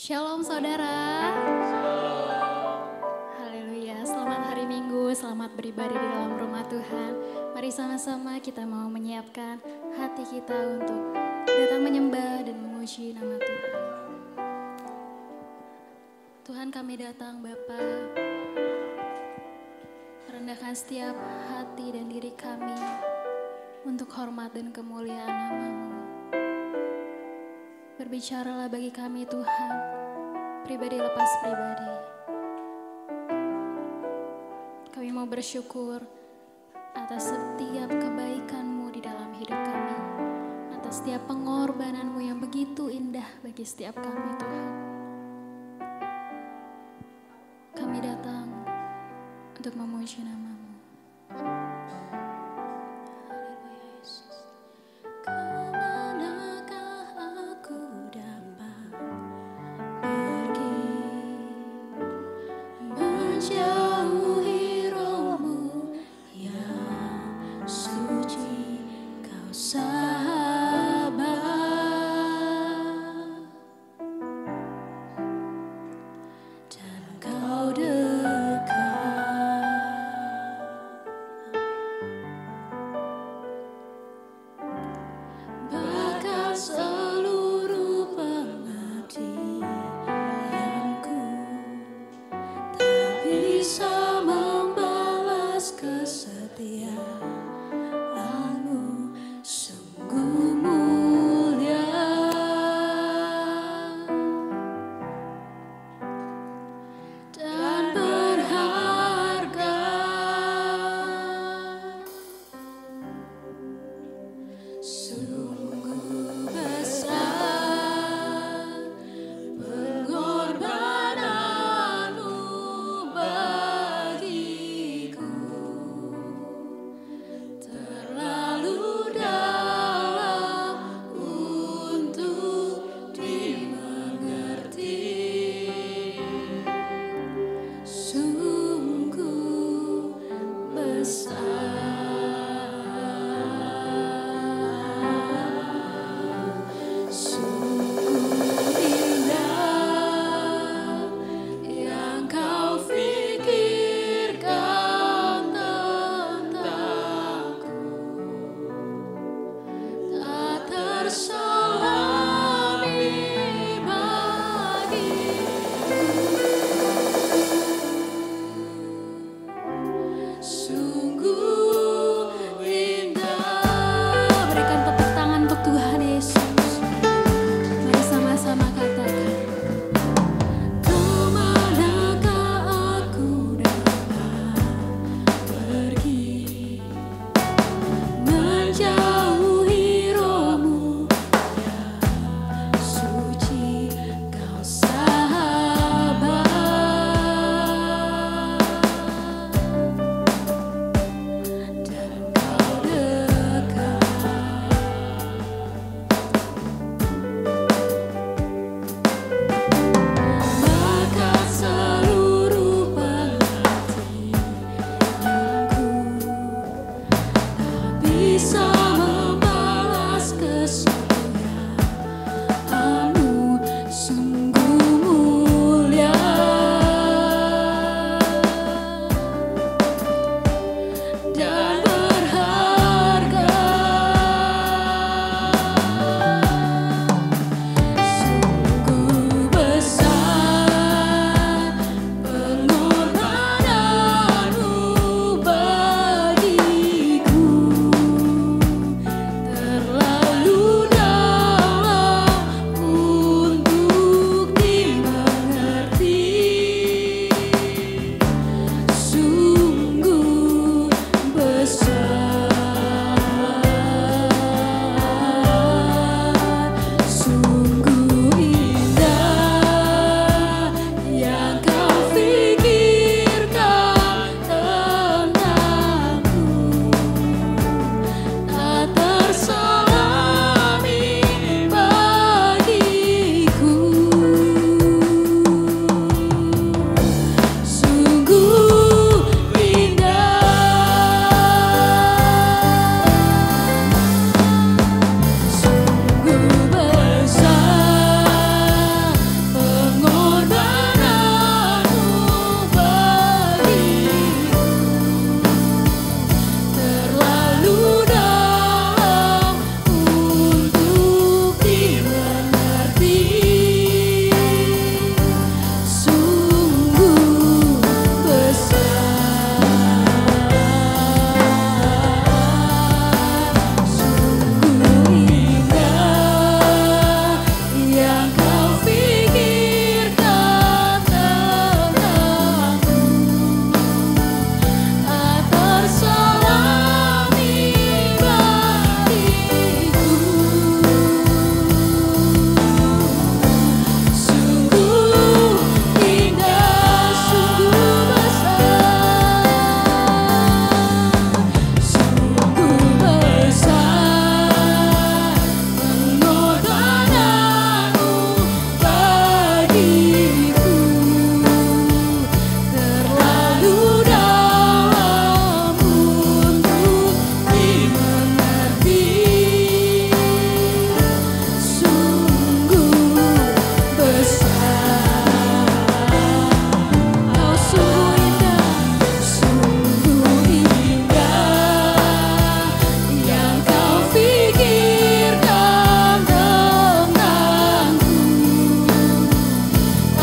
Shalom saudara. Haleluya, selamat hari Minggu, selamat beribadah di dalam rumah Tuhan. Mari sama-sama kita mau menyiapkan hati kita untuk datang menyembah dan memuji nama Tuhan. Tuhan, kami datang Bapa, merendahkan setiap hati dan diri kami untuk hormat dan kemuliaan nama-Mu. Berbicaralah bagi kami Tuhan, pribadi lepas pribadi. Kami mau bersyukur atas setiap kebaikan-Mu di dalam hidup kami, atas setiap pengorbanan-Mu yang begitu indah bagi setiap kami Tuhan. Kami datang untuk memuji nama-Mu.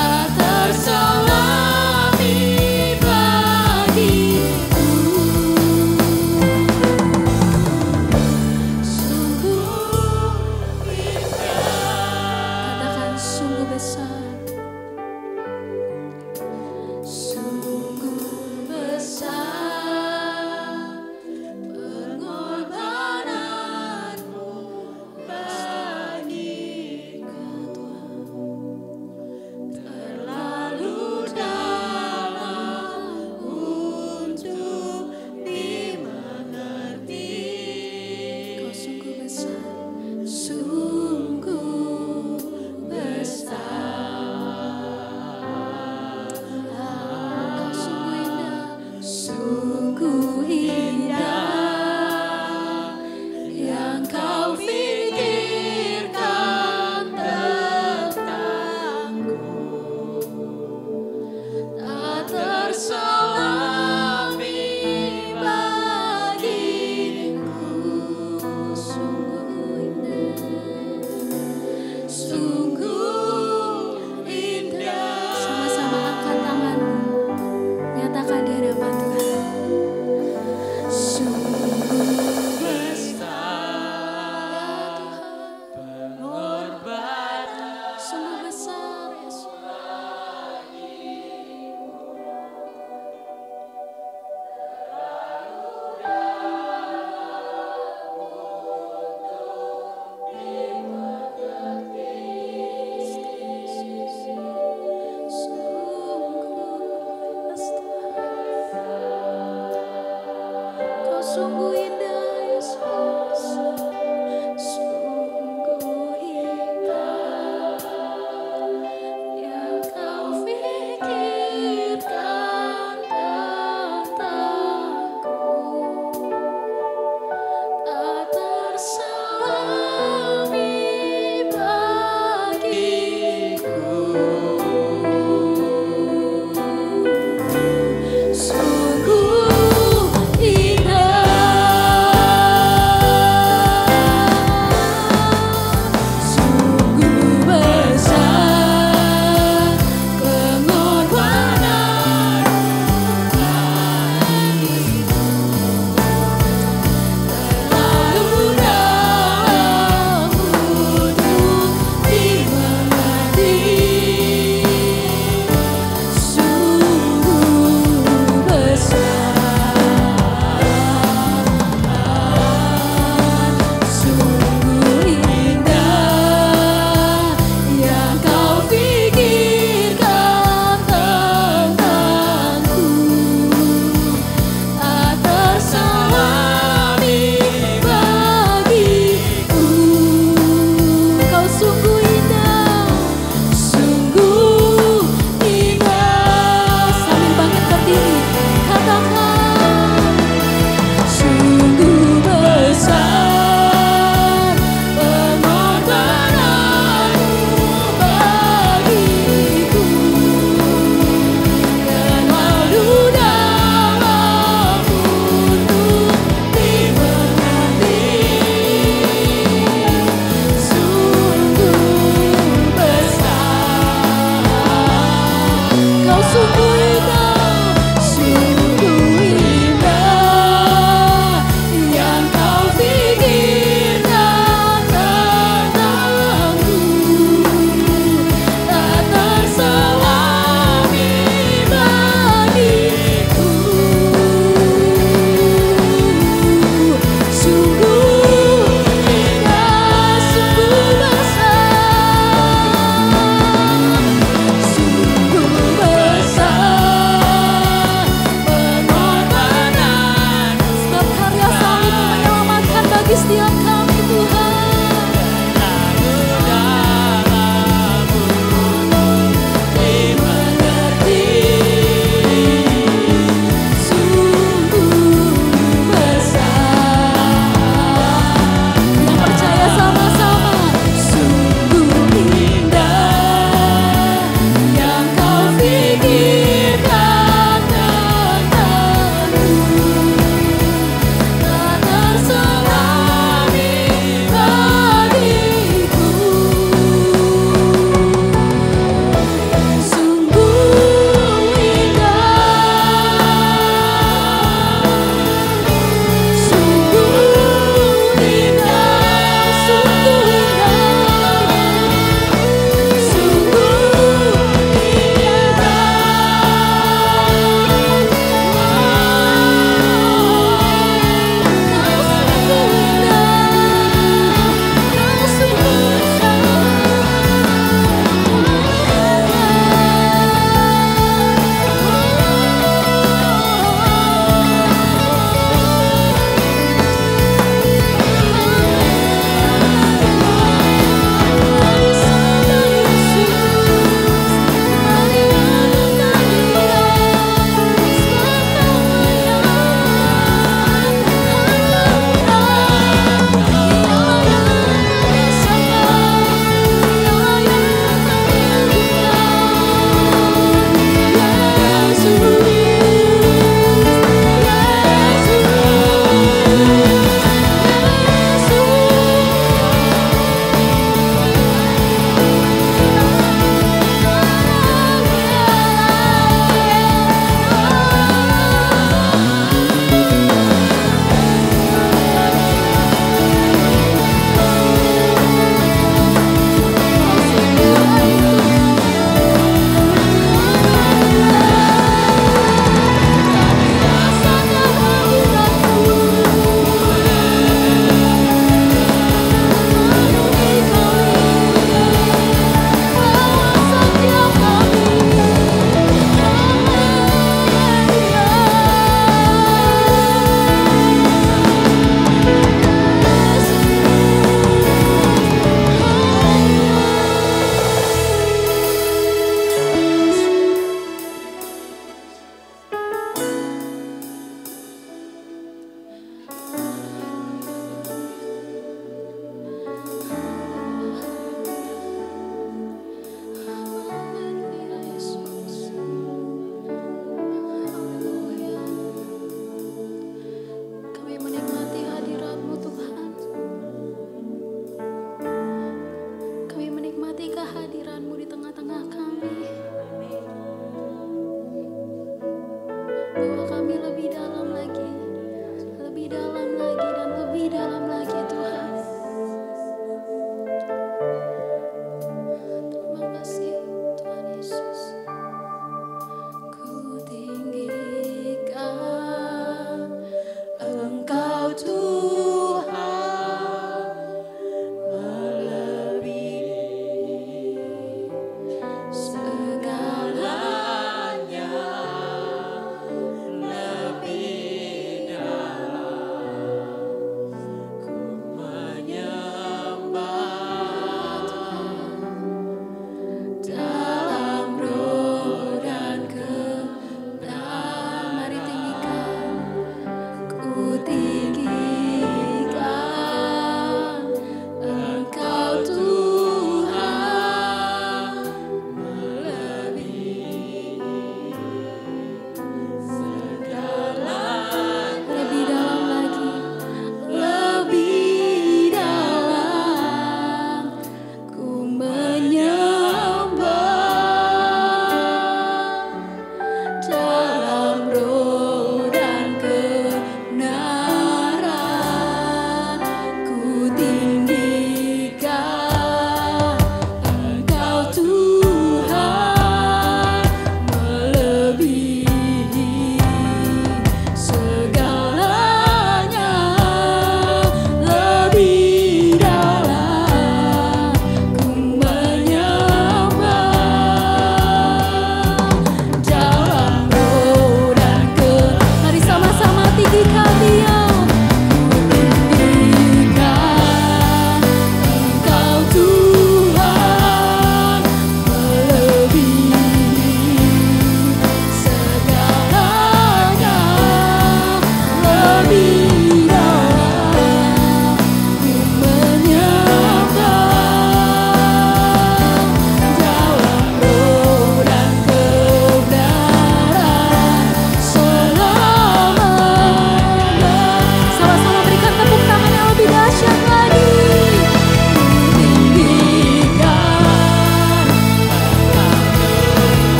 Tak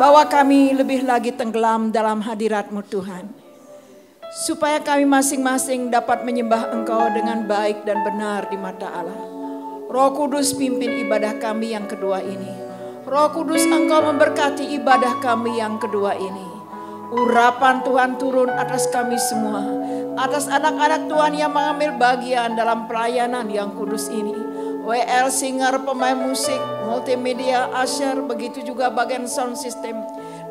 Bawa kami lebih lagi tenggelam dalam hadirat-Mu Tuhan. Supaya kami masing-masing dapat menyembah Engkau dengan baik dan benar di mata Allah. Roh Kudus pimpin ibadah kami yang kedua ini. Roh Kudus Engkau memberkati ibadah kami yang kedua ini. Urapan Tuhan turun atas kami semua. Atas anak-anak Tuhan yang mengambil bagian dalam pelayanan yang kudus ini. WL singer, pemain musik, multimedia, usher, begitu juga bagian sound system.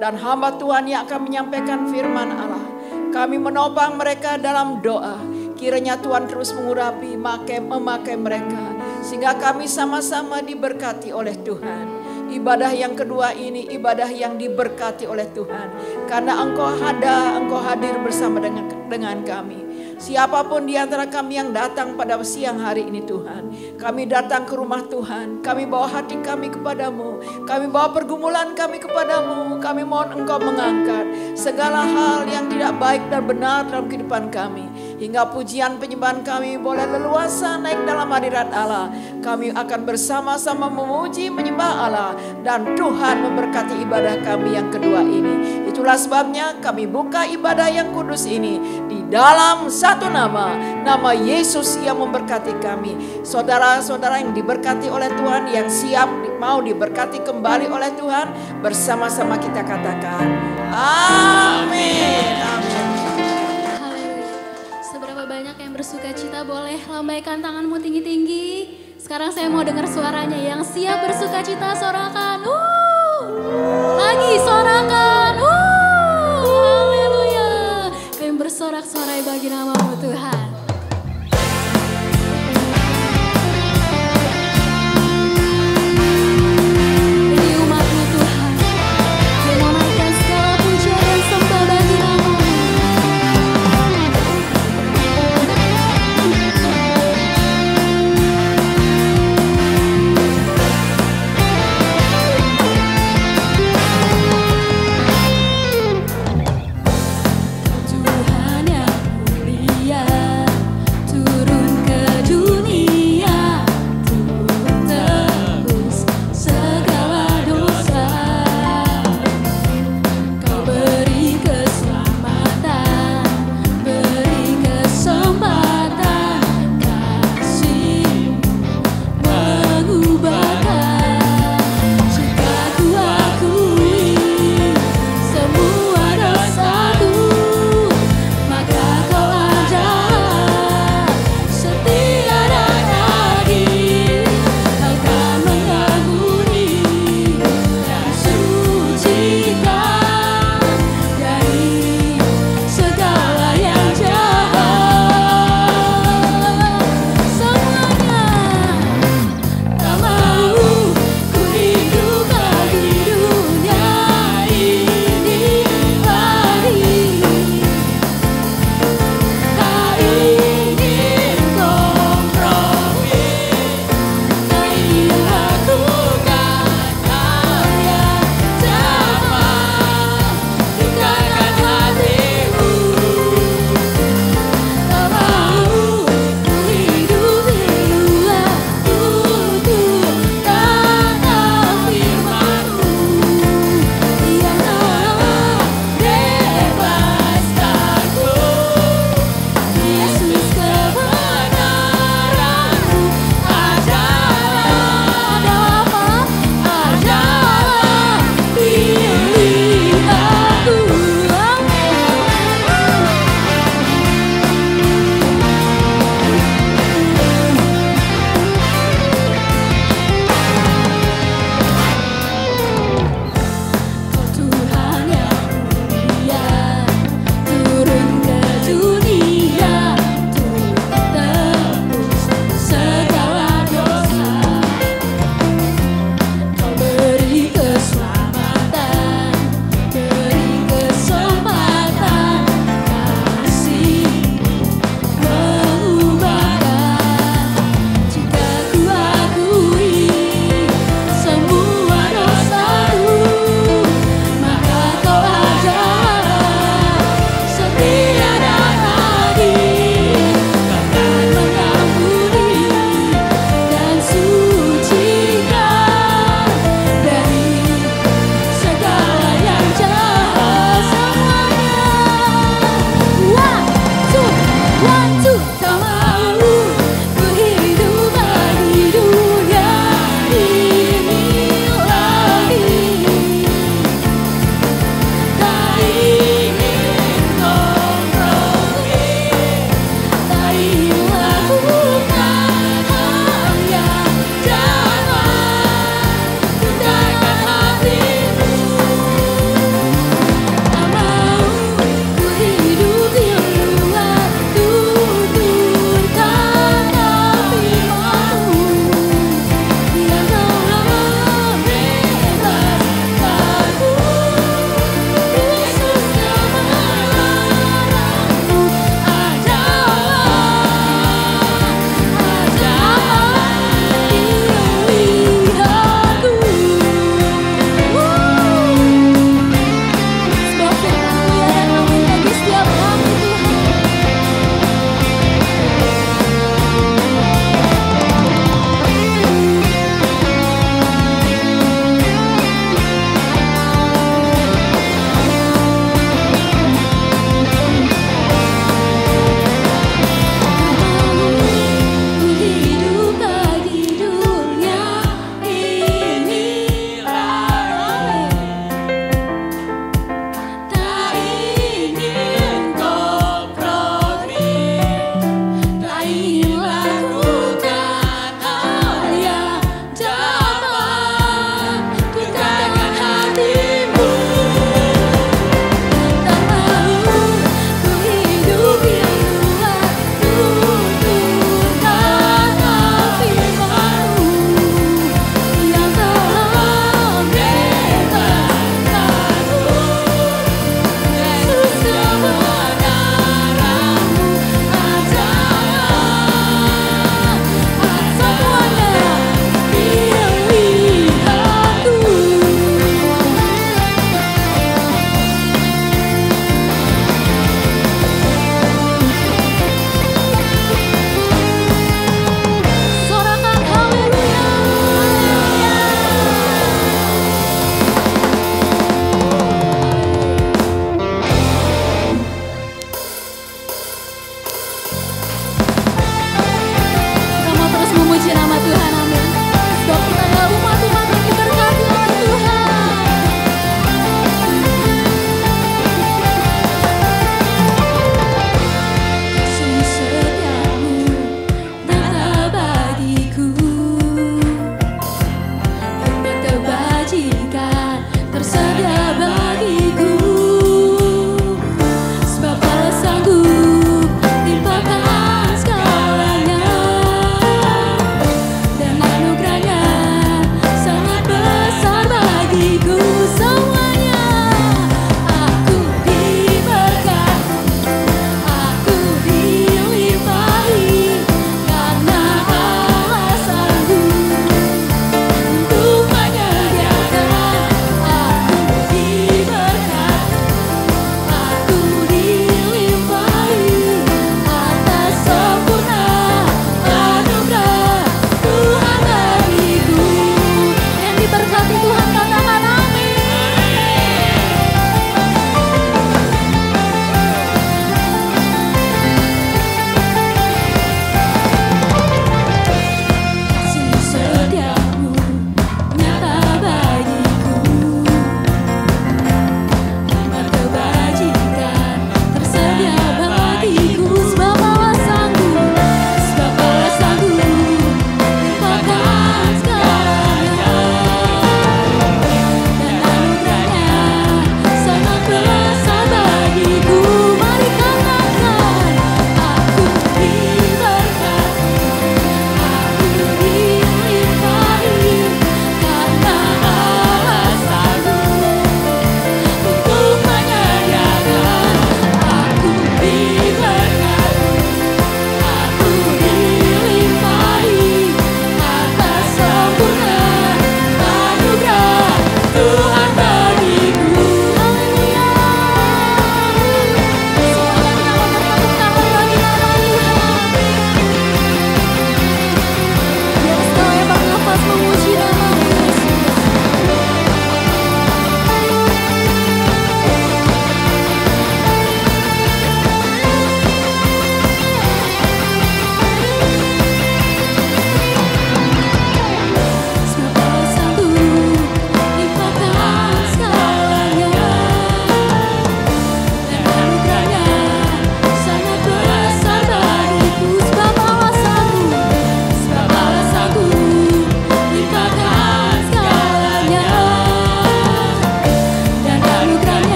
Dan hamba Tuhan yang akan menyampaikan firman Allah. Kami menopang mereka dalam doa. Kiranya Tuhan terus mengurapi, memakai mereka. Sehingga kami sama-sama diberkati oleh Tuhan. Ibadah yang kedua ini ibadah yang diberkati oleh Tuhan. Karena Engkau hadir bersama dengan kami. Siapapun di antara kami yang datang pada siang hari ini Tuhan. Kami datang ke rumah Tuhan. Kami bawa hati kami kepadamu. Kami bawa pergumulan kami kepadamu. Kami mohon Engkau mengangkat segala hal yang tidak baik dan benar dalam kehidupan kami. Hingga pujian penyembahan kami boleh leluasa naik dalam hadirat Allah. Kami akan bersama-sama memuji menyembah Allah. Dan Tuhan memberkati ibadah kami yang kedua ini. Itulah sebabnya kami buka ibadah yang kudus ini di dalam satu nama Yesus yang memberkati kami. Saudara-saudara yang diberkati oleh Tuhan, yang siap mau diberkati kembali oleh Tuhan, bersama-sama kita katakan amin. Amin. Seberapa banyak yang bersuka cita, boleh lambaikan tanganmu tinggi-tinggi. Sekarang saya mau dengar suaranya. Yang siap bersuka cita sorakan. Lagi sorakan. Haleluya. Kami bersorak-sorai bagi nama-Mu Tuhan. Ini umat-Mu Tuhan. Memohonkan segala pujian dan sembah bagi nama-Mu. Tuhan yang mulia.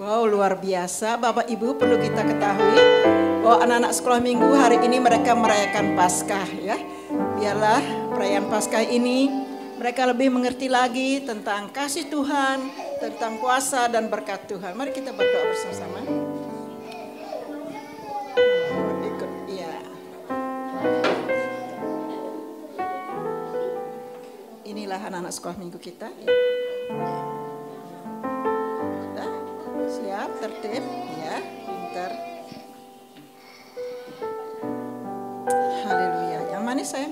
Wow, luar biasa. Bapak Ibu, perlu kita ketahui bahwa anak-anak sekolah minggu hari ini mereka merayakan Paskah ya. Biarlah perayaan Paskah ini mereka lebih mengerti lagi tentang kasih Tuhan, tentang kuasa dan berkat Tuhan. Mari kita berdoa bersama-sama. Ya. Inilah anak-anak sekolah minggu kita. Sudah siap, tertib, ya, pintar. Haleluya. Yang mana saya?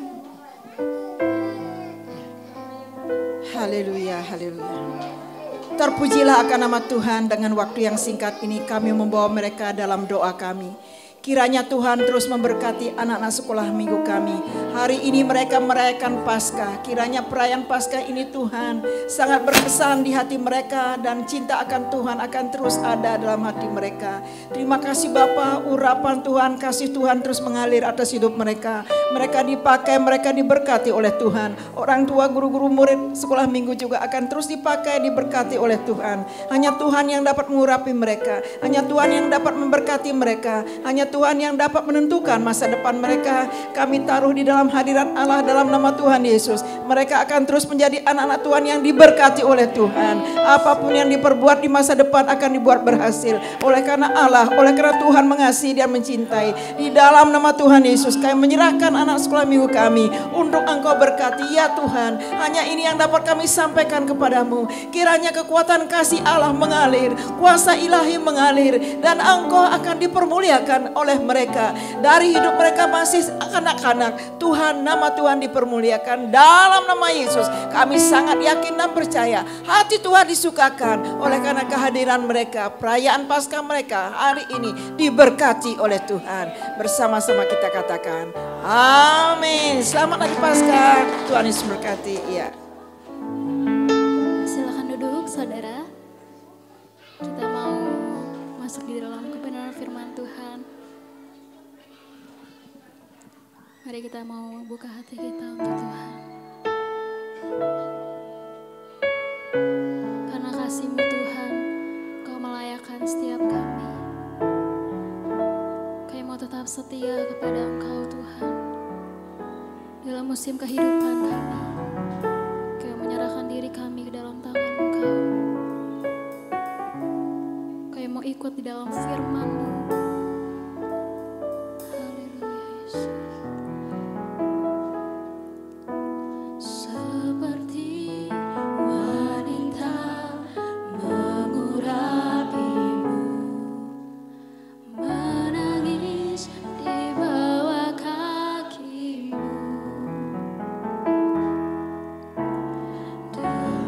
Haleluya, haleluya. Terpujilah akan nama Tuhan. Dengan waktu yang singkat ini kami membawa mereka dalam doa kami. Kiranya Tuhan terus memberkati anak-anak sekolah minggu kami. Hari ini mereka merayakan Paskah. Kiranya perayaan Paskah ini Tuhan sangat berkesan di hati mereka. Dan cinta akan Tuhan akan terus ada dalam hati mereka. Terima kasih Bapa, urapan Tuhan, kasih Tuhan terus mengalir atas hidup mereka. Mereka dipakai, mereka diberkati oleh Tuhan. Orang tua, guru-guru, murid sekolah minggu juga akan terus dipakai, diberkati oleh Tuhan. Hanya Tuhan yang dapat mengurapi mereka. Hanya Tuhan yang dapat memberkati mereka. Hanya Tuhan yang dapat menentukan masa depan mereka. Kami taruh di dalam hadirat Allah dalam nama Tuhan Yesus. Mereka akan terus menjadi anak-anak Tuhan yang diberkati oleh Tuhan. Apapun yang diperbuat di masa depan akan dibuat berhasil. Oleh karena Allah, oleh karena Tuhan mengasihi dan mencintai. Di dalam nama Tuhan Yesus kami menyerahkan anak sekolah minggu kami untuk Engkau berkati. Ya Tuhan, hanya ini yang dapat kami sampaikan kepadamu. Kiranya kekuatan kasih Allah mengalir, kuasa ilahi mengalir, dan Engkau akan dipermuliakan oleh mereka. Dari hidup mereka masih kanak-kanak, Tuhan, nama Tuhan dipermuliakan. Dalam nama Yesus kami sangat yakin dan percaya hati Tuhan disukakan oleh karena kehadiran mereka. Perayaan Paskah mereka hari ini diberkati oleh Tuhan. Bersama-sama kita katakan amin. Selamat hari Paskah, Tuhan Yesus berkati. Ya. Silakan duduk saudara. Kita mau masuk di dalam kebenaran firman Tuhan. Mari kita mau buka hati kita untuk Tuhan. Karena kasih-Mu Tuhan, Kau melayakan setiap kami. Kami mau tetap setia kepada Engkau Tuhan. Dalam musim kehidupan kami, Kami menyerahkan diri kami ke dalam tangan Engkau. Kami mau ikut di dalam firman-Mu. Haleluya Yesus.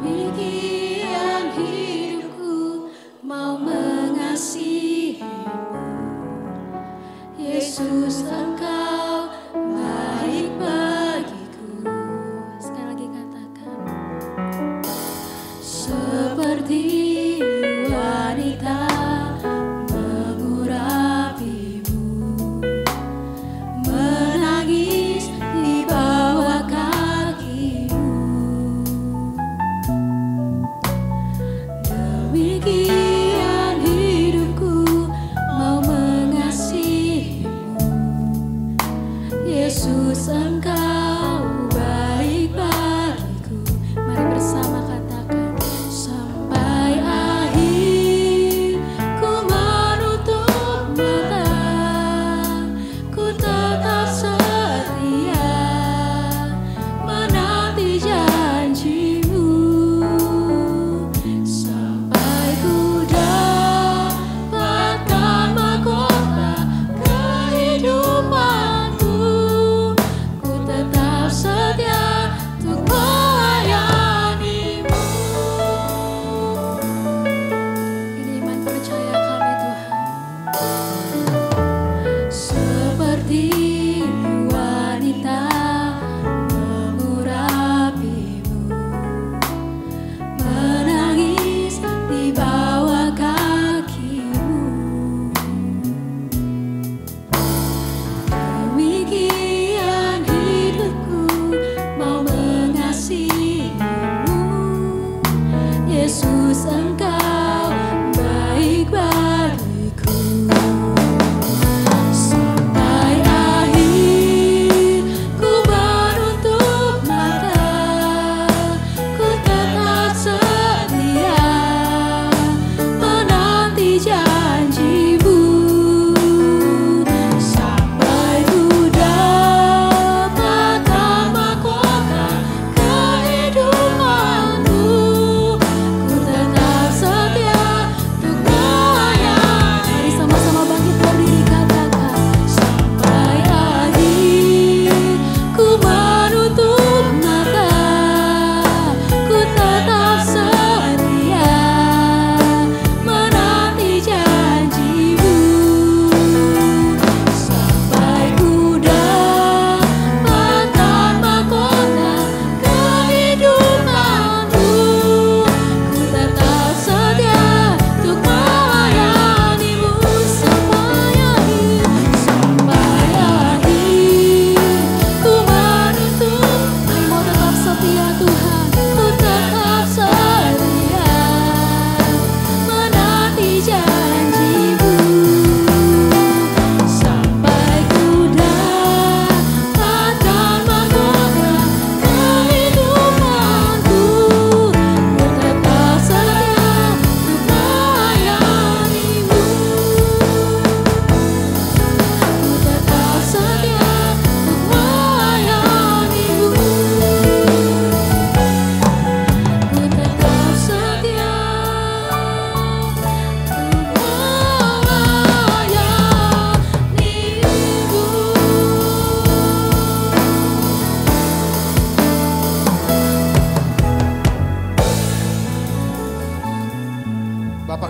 Demikian hidupku mau mengasihimu.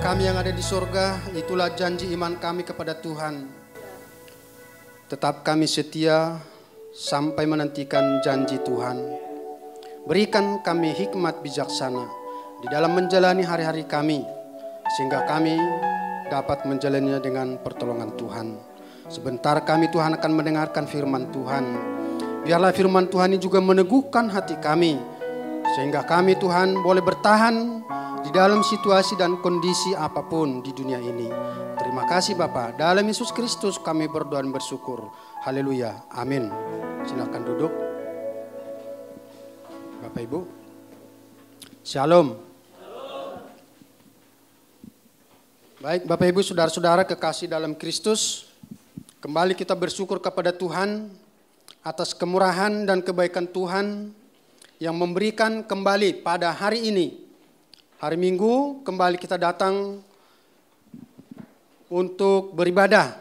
kami yang ada di surga, itulah janji iman kami kepada Tuhan. Tetap kami setia sampai menantikan janji Tuhan. Berikan kami hikmat bijaksana di dalam menjalani hari-hari kami, sehingga kami dapat menjalaninya dengan pertolongan Tuhan. Sebentar kami Tuhan akan mendengarkan firman Tuhan. Biarlah firman Tuhan ini juga meneguhkan hati kami, sehingga kami Tuhan boleh bertahan di dalam situasi dan kondisi apapun di dunia ini. Terima kasih Bapa. Dalam Yesus Kristus kami berdoa dan bersyukur. Haleluya. Amin. Silakan duduk. Bapak Ibu. Shalom. Baik Bapak Ibu, saudara-saudara kekasih dalam Kristus. Kembali kita bersyukur kepada Tuhan atas kemurahan dan kebaikan Tuhan yang memberikan kembali pada hari ini. Hari Minggu kembali kita datang untuk beribadah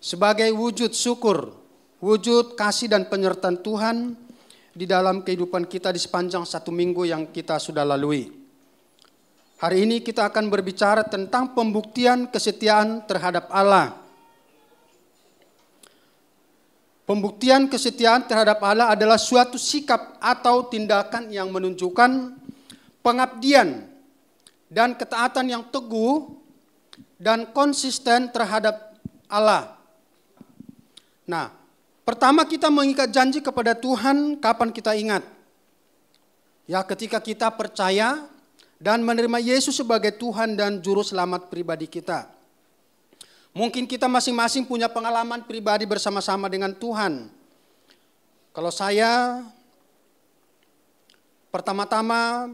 sebagai wujud syukur, wujud kasih dan penyertaan Tuhan di dalam kehidupan kita di sepanjang satu minggu yang kita sudah lalui. Hari ini kita akan berbicara tentang pembuktian kesetiaan terhadap Allah. Pembuktian kesetiaan terhadap Allah adalah suatu sikap atau tindakan yang menunjukkan pengabdian dan ketaatan yang teguh dan konsisten terhadap Allah. Nah, pertama kita mengikat janji kepada Tuhan kapan kita ingat? Ya, ketika kita percaya dan menerima Yesus sebagai Tuhan dan Juru Selamat pribadi kita. Mungkin kita masing-masing punya pengalaman pribadi bersama-sama dengan Tuhan. Kalau saya pertama-tama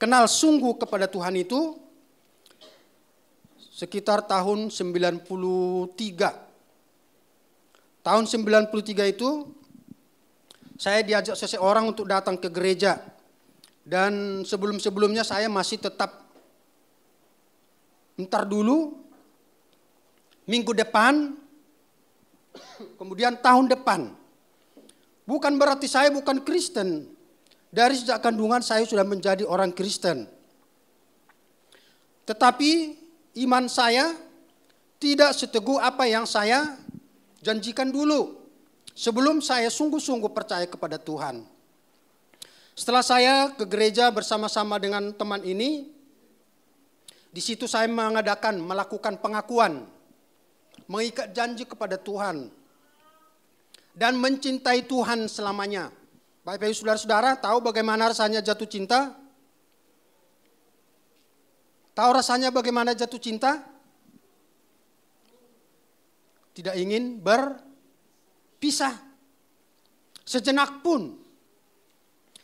kenal sungguh kepada Tuhan itu sekitar tahun 93. Tahun 93 itu saya diajak seseorang untuk datang ke gereja. Dan sebelum-sebelumnya saya masih tetap ntar dulu, minggu depan, kemudian tahun depan. Bukan berarti saya bukan Kristen. Dari sejak kandungan saya sudah menjadi orang Kristen. Tetapi iman saya tidak seteguh apa yang saya janjikan dulu. Sebelum saya sungguh-sungguh percaya kepada Tuhan. Setelah saya ke gereja bersama-sama dengan teman ini, di situ saya melakukan pengakuan, mengikat janji kepada Tuhan, dan mencintai Tuhan selamanya. Bapak Ibu saudara-saudara, tahu bagaimana rasanya jatuh cinta? Tahu rasanya bagaimana jatuh cinta? Tidak ingin berpisah sejenak pun.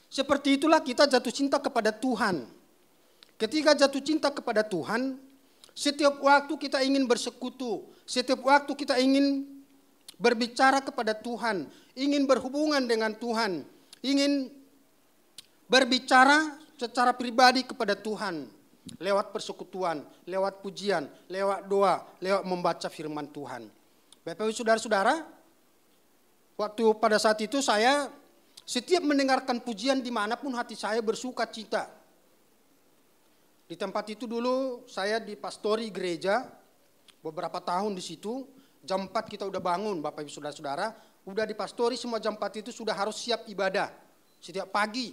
Seperti itulah kita jatuh cinta kepada Tuhan. Ketika jatuh cinta kepada Tuhan, setiap waktu kita ingin bersekutu, setiap waktu kita ingin berbicara kepada Tuhan, ingin berhubungan dengan Tuhan, ingin berbicara secara pribadi kepada Tuhan lewat persekutuan, lewat pujian, lewat doa, lewat membaca firman Tuhan. Bapak Ibu saudara-saudara, waktu pada saat itu saya setiap mendengarkan pujian dimanapun hati saya bersuka cita. Di tempat itu dulu saya dipastori gereja beberapa tahun di situ. Jam 4 kita udah bangun Bapak Ibu saudara-saudara. Udah dipastori semua jam 4 itu sudah harus siap ibadah setiap pagi.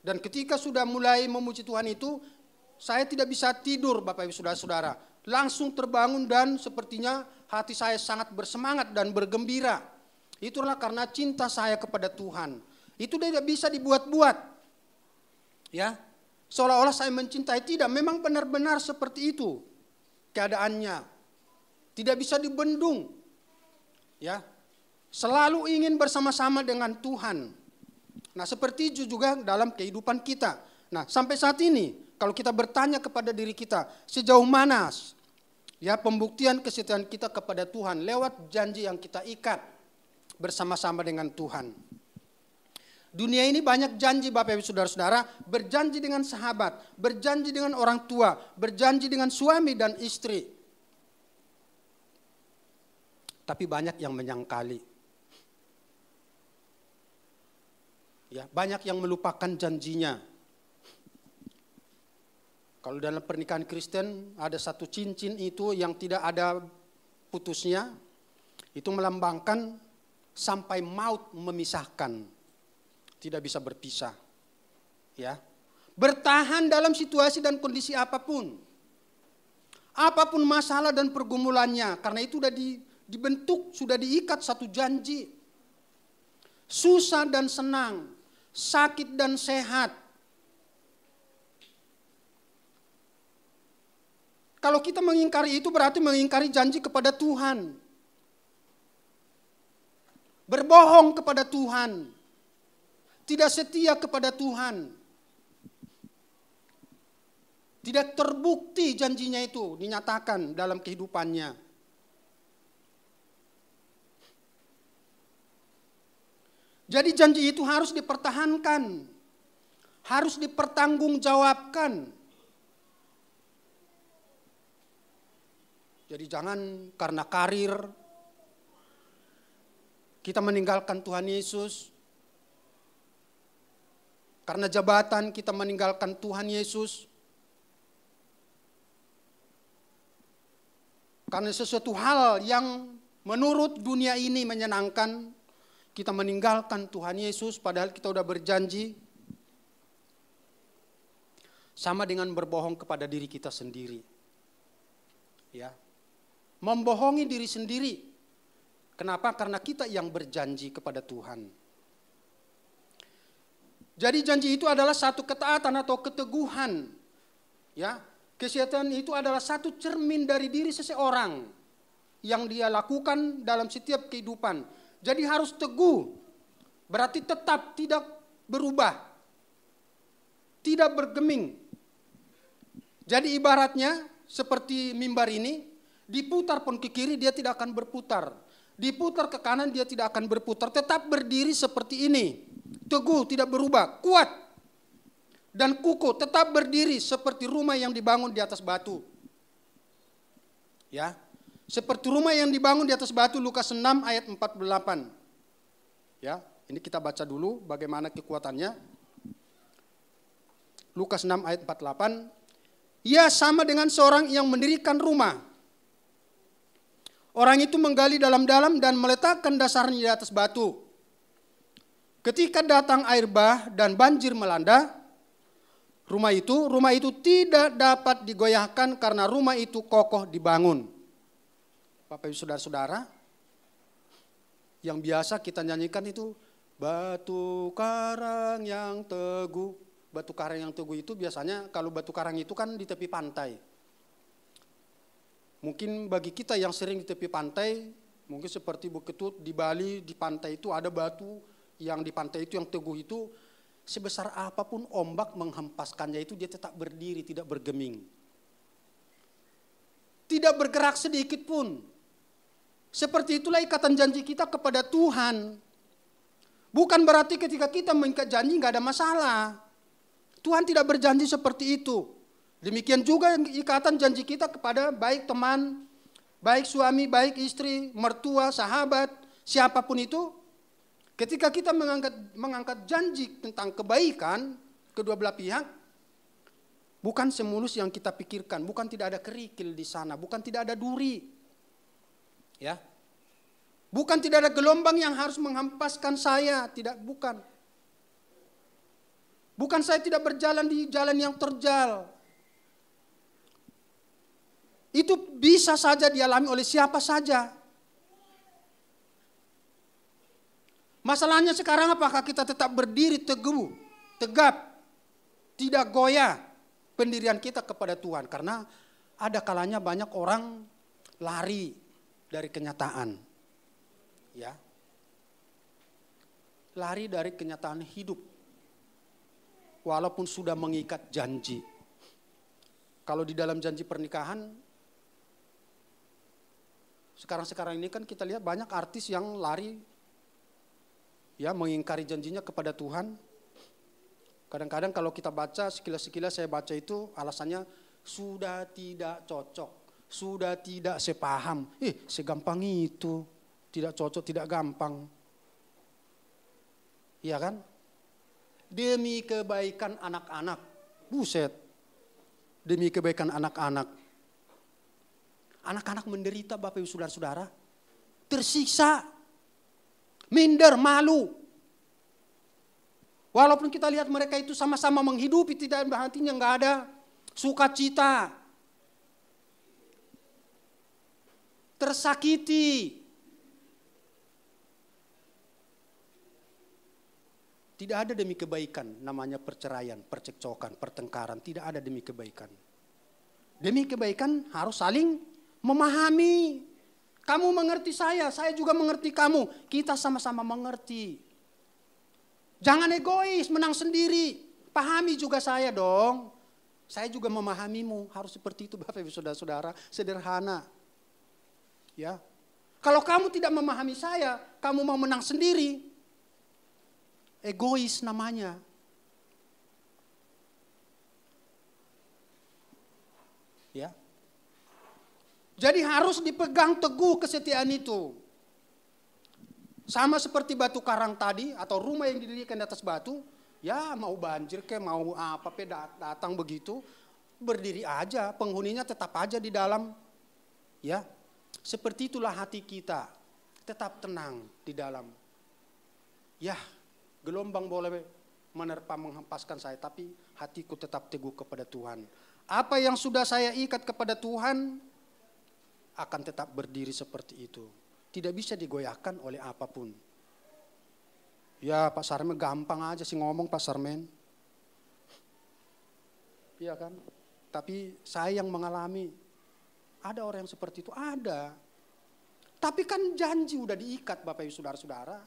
Dan ketika sudah mulai memuji Tuhan itu, saya tidak bisa tidur Bapak Ibu saudara-saudara. Langsung terbangun dan sepertinya hati saya sangat bersemangat dan bergembira. Itulah karena cinta saya kepada Tuhan. Itu tidak bisa dibuat-buat. Ya, seolah-olah saya mencintai, tidak, memang benar-benar seperti itu keadaannya. Tidak bisa dibendung. Ya. Selalu ingin bersama-sama dengan Tuhan. Nah, seperti itu juga dalam kehidupan kita. Nah, sampai saat ini kalau kita bertanya kepada diri kita, sejauh mana ya pembuktian kesetiaan kita kepada Tuhan lewat janji yang kita ikat bersama-sama dengan Tuhan. Dunia ini banyak janji Bapak Ibu saudara-saudara, berjanji dengan sahabat, berjanji dengan orang tua, berjanji dengan suami dan istri. Tapi banyak yang menyangkali. Ya, banyak yang melupakan janjinya. Kalau dalam pernikahan Kristen ada satu cincin itu yang tidak ada putusnya, itu melambangkan sampai maut memisahkan, tidak bisa berpisah. Ya, bertahan dalam situasi dan kondisi apapun, apapun masalah dan pergumulannya, karena itu sudah dibentuk, sudah diikat satu janji. Susah dan senang, sakit dan sehat. Kalau kita mengingkari itu berarti mengingkari janji kepada Tuhan. Berbohong kepada Tuhan. Tidak setia kepada Tuhan. Tidak terbukti janjinya itu dinyatakan dalam kehidupannya. Jadi janji itu harus dipertahankan. Harus dipertanggungjawabkan. Jadi jangan karena karir kita meninggalkan Tuhan Yesus. Karena jabatan kita meninggalkan Tuhan Yesus. Karena sesuatu hal yang menurut dunia ini menyenangkan, kita meninggalkan Tuhan Yesus padahal kita sudah berjanji. Sama dengan berbohong kepada diri kita sendiri. Ya. Membohongi diri sendiri. Kenapa? Karena kita yang berjanji kepada Tuhan. Jadi janji itu adalah satu ketaatan atau keteguhan. Ya, kesetiaan itu adalah satu cermin dari diri seseorang yang dia lakukan dalam setiap kehidupan. Jadi harus teguh. Berarti tetap tidak berubah. Tidak bergeming. Jadi ibaratnya seperti mimbar ini, diputar pun ke kiri dia tidak akan berputar. Diputar ke kanan dia tidak akan berputar. Tetap berdiri seperti ini. Teguh, tidak berubah. Kuat dan kukuh. Tetap berdiri seperti rumah yang dibangun di atas batu. Ya, seperti rumah yang dibangun di atas batu. Lukas 6 ayat 48. Ya, ini kita baca dulu bagaimana kekuatannya. Lukas 6 ayat 48. Ia sama dengan seorang yang mendirikan rumah. Orang itu menggali dalam-dalam dan meletakkan dasarnya di atas batu. Ketika datang air bah dan banjir melanda rumah itu tidak dapat digoyahkan karena rumah itu kokoh dibangun. Bapak Ibu saudara-saudara, yang biasa kita nyanyikan itu batu karang yang teguh. Batu karang yang teguh itu biasanya kalau batu karang itu kan di tepi pantai. Mungkin bagi kita yang sering di tepi pantai, mungkin seperti Bukit Ketut di Bali, di pantai itu ada batu yang di pantai itu yang teguh itu, sebesar apapun ombak menghempaskannya itu dia tetap berdiri, tidak bergeming. Tidak bergerak sedikit pun. Seperti itulah ikatan janji kita kepada Tuhan. Bukan berarti ketika kita mengikat janji nggak ada masalah. Tuhan tidak berjanji seperti itu. Demikian juga ikatan janji kita kepada baik teman, baik suami, baik istri, mertua, sahabat, siapapun itu. Ketika kita mengangkat janji tentang kebaikan kedua belah pihak, bukan semulus yang kita pikirkan, bukan tidak ada kerikil di sana, bukan tidak ada duri. Ya. Bukan tidak ada gelombang yang harus menghempaskan saya, bukan. Bukan saya tidak berjalan di jalan yang terjal. Itu bisa saja dialami oleh siapa saja. Masalahnya sekarang apakah kita tetap berdiri teguh, tegap, tidak goyah pendirian kita kepada Tuhan. Karena ada kalanya banyak orang lari dari kenyataan. Ya. Lari dari kenyataan hidup. Walaupun sudah mengikat janji. Kalau di dalam janji pernikahan, sekarang ini kan kita lihat banyak artis yang lari, ya mengingkari janjinya kepada Tuhan. Kadang-kadang kalau kita baca, sekilas-sekilas saya baca itu alasannya sudah tidak cocok, sudah tidak sepaham. Segampang itu, tidak cocok, tidak gampang. Iya kan? Demi kebaikan anak-anak, buset. demi kebaikan anak-anak. Anak-anak menderita Bapak Ibu Saudara-saudara. Tersiksa, minder, malu. Walaupun kita lihat mereka itu sama-sama menghidupi, tidak hatinya nggak ada sukacita. Tersakiti. Tidak ada demi kebaikan, namanya perceraian, percekcokan, pertengkaran. Tidak ada demi kebaikan. Demi kebaikan harus saling memahami. Kamu mengerti saya juga mengerti kamu. Kita sama-sama mengerti. Jangan egois, menang sendiri. Pahami juga saya dong. Saya juga memahamimu. Harus seperti itu Bapak Ibu Saudara-saudara. Sederhana. Ya. Kalau kamu tidak memahami saya, kamu mau menang sendiri. Egois namanya. Ya. Jadi harus dipegang teguh kesetiaan itu. Sama seperti batu karang tadi atau rumah yang didirikan di atas batu, ya mau banjir ke mau apa datang begitu, berdiri aja, penghuninya tetap aja di dalam. Ya. Seperti itulah hati kita, tetap tenang di dalam. Ya, gelombang boleh menerpa menghempaskan saya, tapi hatiku tetap teguh kepada Tuhan. Apa yang sudah saya ikat kepada Tuhan akan tetap berdiri seperti itu. Tidak bisa digoyahkan oleh apapun. Ya Pak Sarmen gampang aja sih ngomong Pak Sarmen. Iya kan? Tapi saya yang mengalami, ada orang yang seperti itu, ada. Tapi kan janji udah diikat Bapak Ibu Saudara-saudara.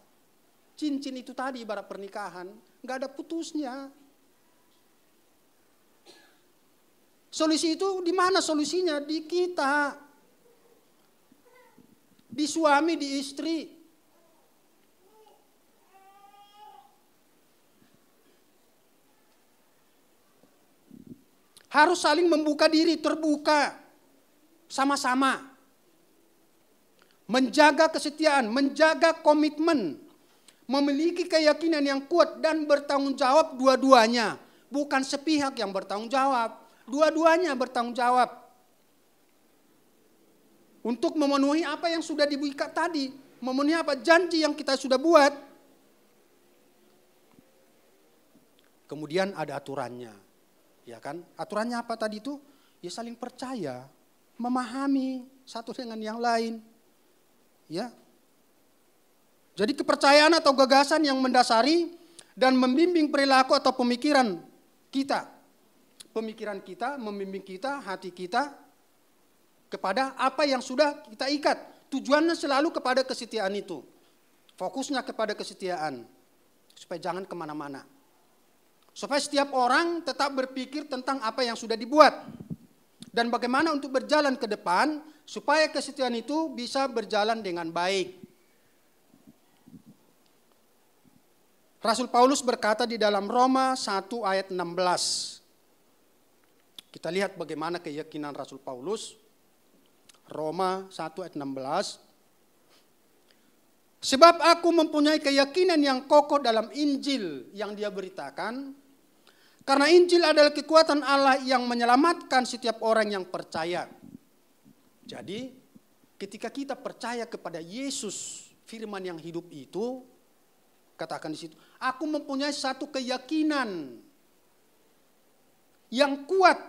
Cincin itu tadi ibarat pernikahan, gak ada putusnya. Solusi itu di mana solusinya? Di kita. Di suami, di istri. Harus saling membuka diri, terbuka. Sama-sama. Menjaga kesetiaan, menjaga komitmen. Memiliki keyakinan yang kuat dan bertanggung jawab dua-duanya. Bukan sepihak yang bertanggung jawab. Dua-duanya bertanggung jawab. Untuk memenuhi apa yang sudah dibuat tadi. Memenuhi apa janji yang kita sudah buat. Kemudian ada aturannya. Ya kan? Aturannya apa tadi itu? Ya saling percaya. Memahami satu dengan yang lain. Ya. Jadi kepercayaan atau gagasan yang mendasari dan membimbing perilaku atau pemikiran kita. Pemikiran kita, membimbing kita, hati kita kepada apa yang sudah kita ikat. Tujuannya selalu kepada kesetiaan itu. Fokusnya kepada kesetiaan. Supaya jangan kemana-mana. Supaya setiap orang tetap berpikir tentang apa yang sudah dibuat. Dan bagaimana untuk berjalan ke depan supaya kesetiaan itu bisa berjalan dengan baik. Rasul Paulus berkata di dalam Roma 1 ayat 16. Kita lihat bagaimana keyakinan Rasul Paulus. Roma 1 ayat 16. Sebab aku mempunyai keyakinan yang kokoh dalam Injil yang dia beritakan. Karena Injil adalah kekuatan Allah yang menyelamatkan setiap orang yang percaya. Jadi ketika kita percaya kepada Yesus, firman yang hidup itu, katakan di situ, aku mempunyai satu keyakinan yang kuat,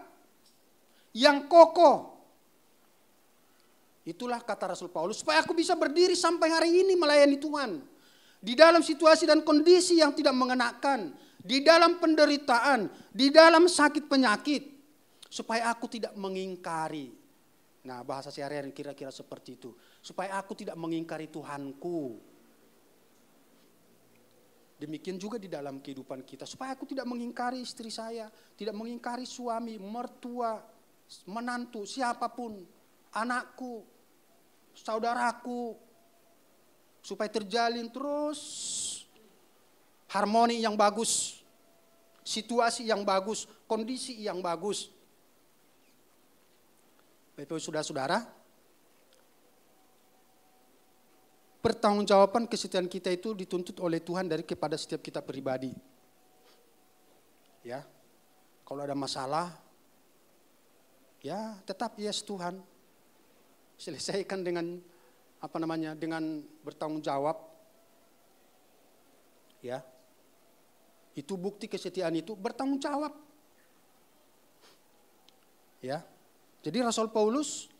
yang kokoh. Itulah kata Rasul Paulus, supaya aku bisa berdiri sampai hari ini melayani Tuhan. Di dalam situasi dan kondisi yang tidak mengenakan, di dalam penderitaan, di dalam sakit penyakit, supaya aku tidak mengingkari. Nah, bahasa sehari-hari kira-kira seperti itu. Supaya aku tidak mengingkari Tuhanku. Demikian juga di dalam kehidupan kita. Supaya aku tidak mengingkari istri saya. Tidak mengingkari suami, mertua, menantu, siapapun. Anakku, saudaraku. Supaya terjalin terus harmoni yang bagus. Situasi yang bagus. Kondisi yang bagus. Bapak-Ibu saudara-saudara. Pertanggungjawaban kesetiaan kita itu dituntut oleh Tuhan dari kepada setiap kita pribadi. Ya, kalau ada masalah, Ya, tetap yes Tuhan. Selesaikan dengan dengan bertanggung jawab. Ya. Itu bukti kesetiaan itu bertanggung jawab. Ya. Jadi Rasul Paulus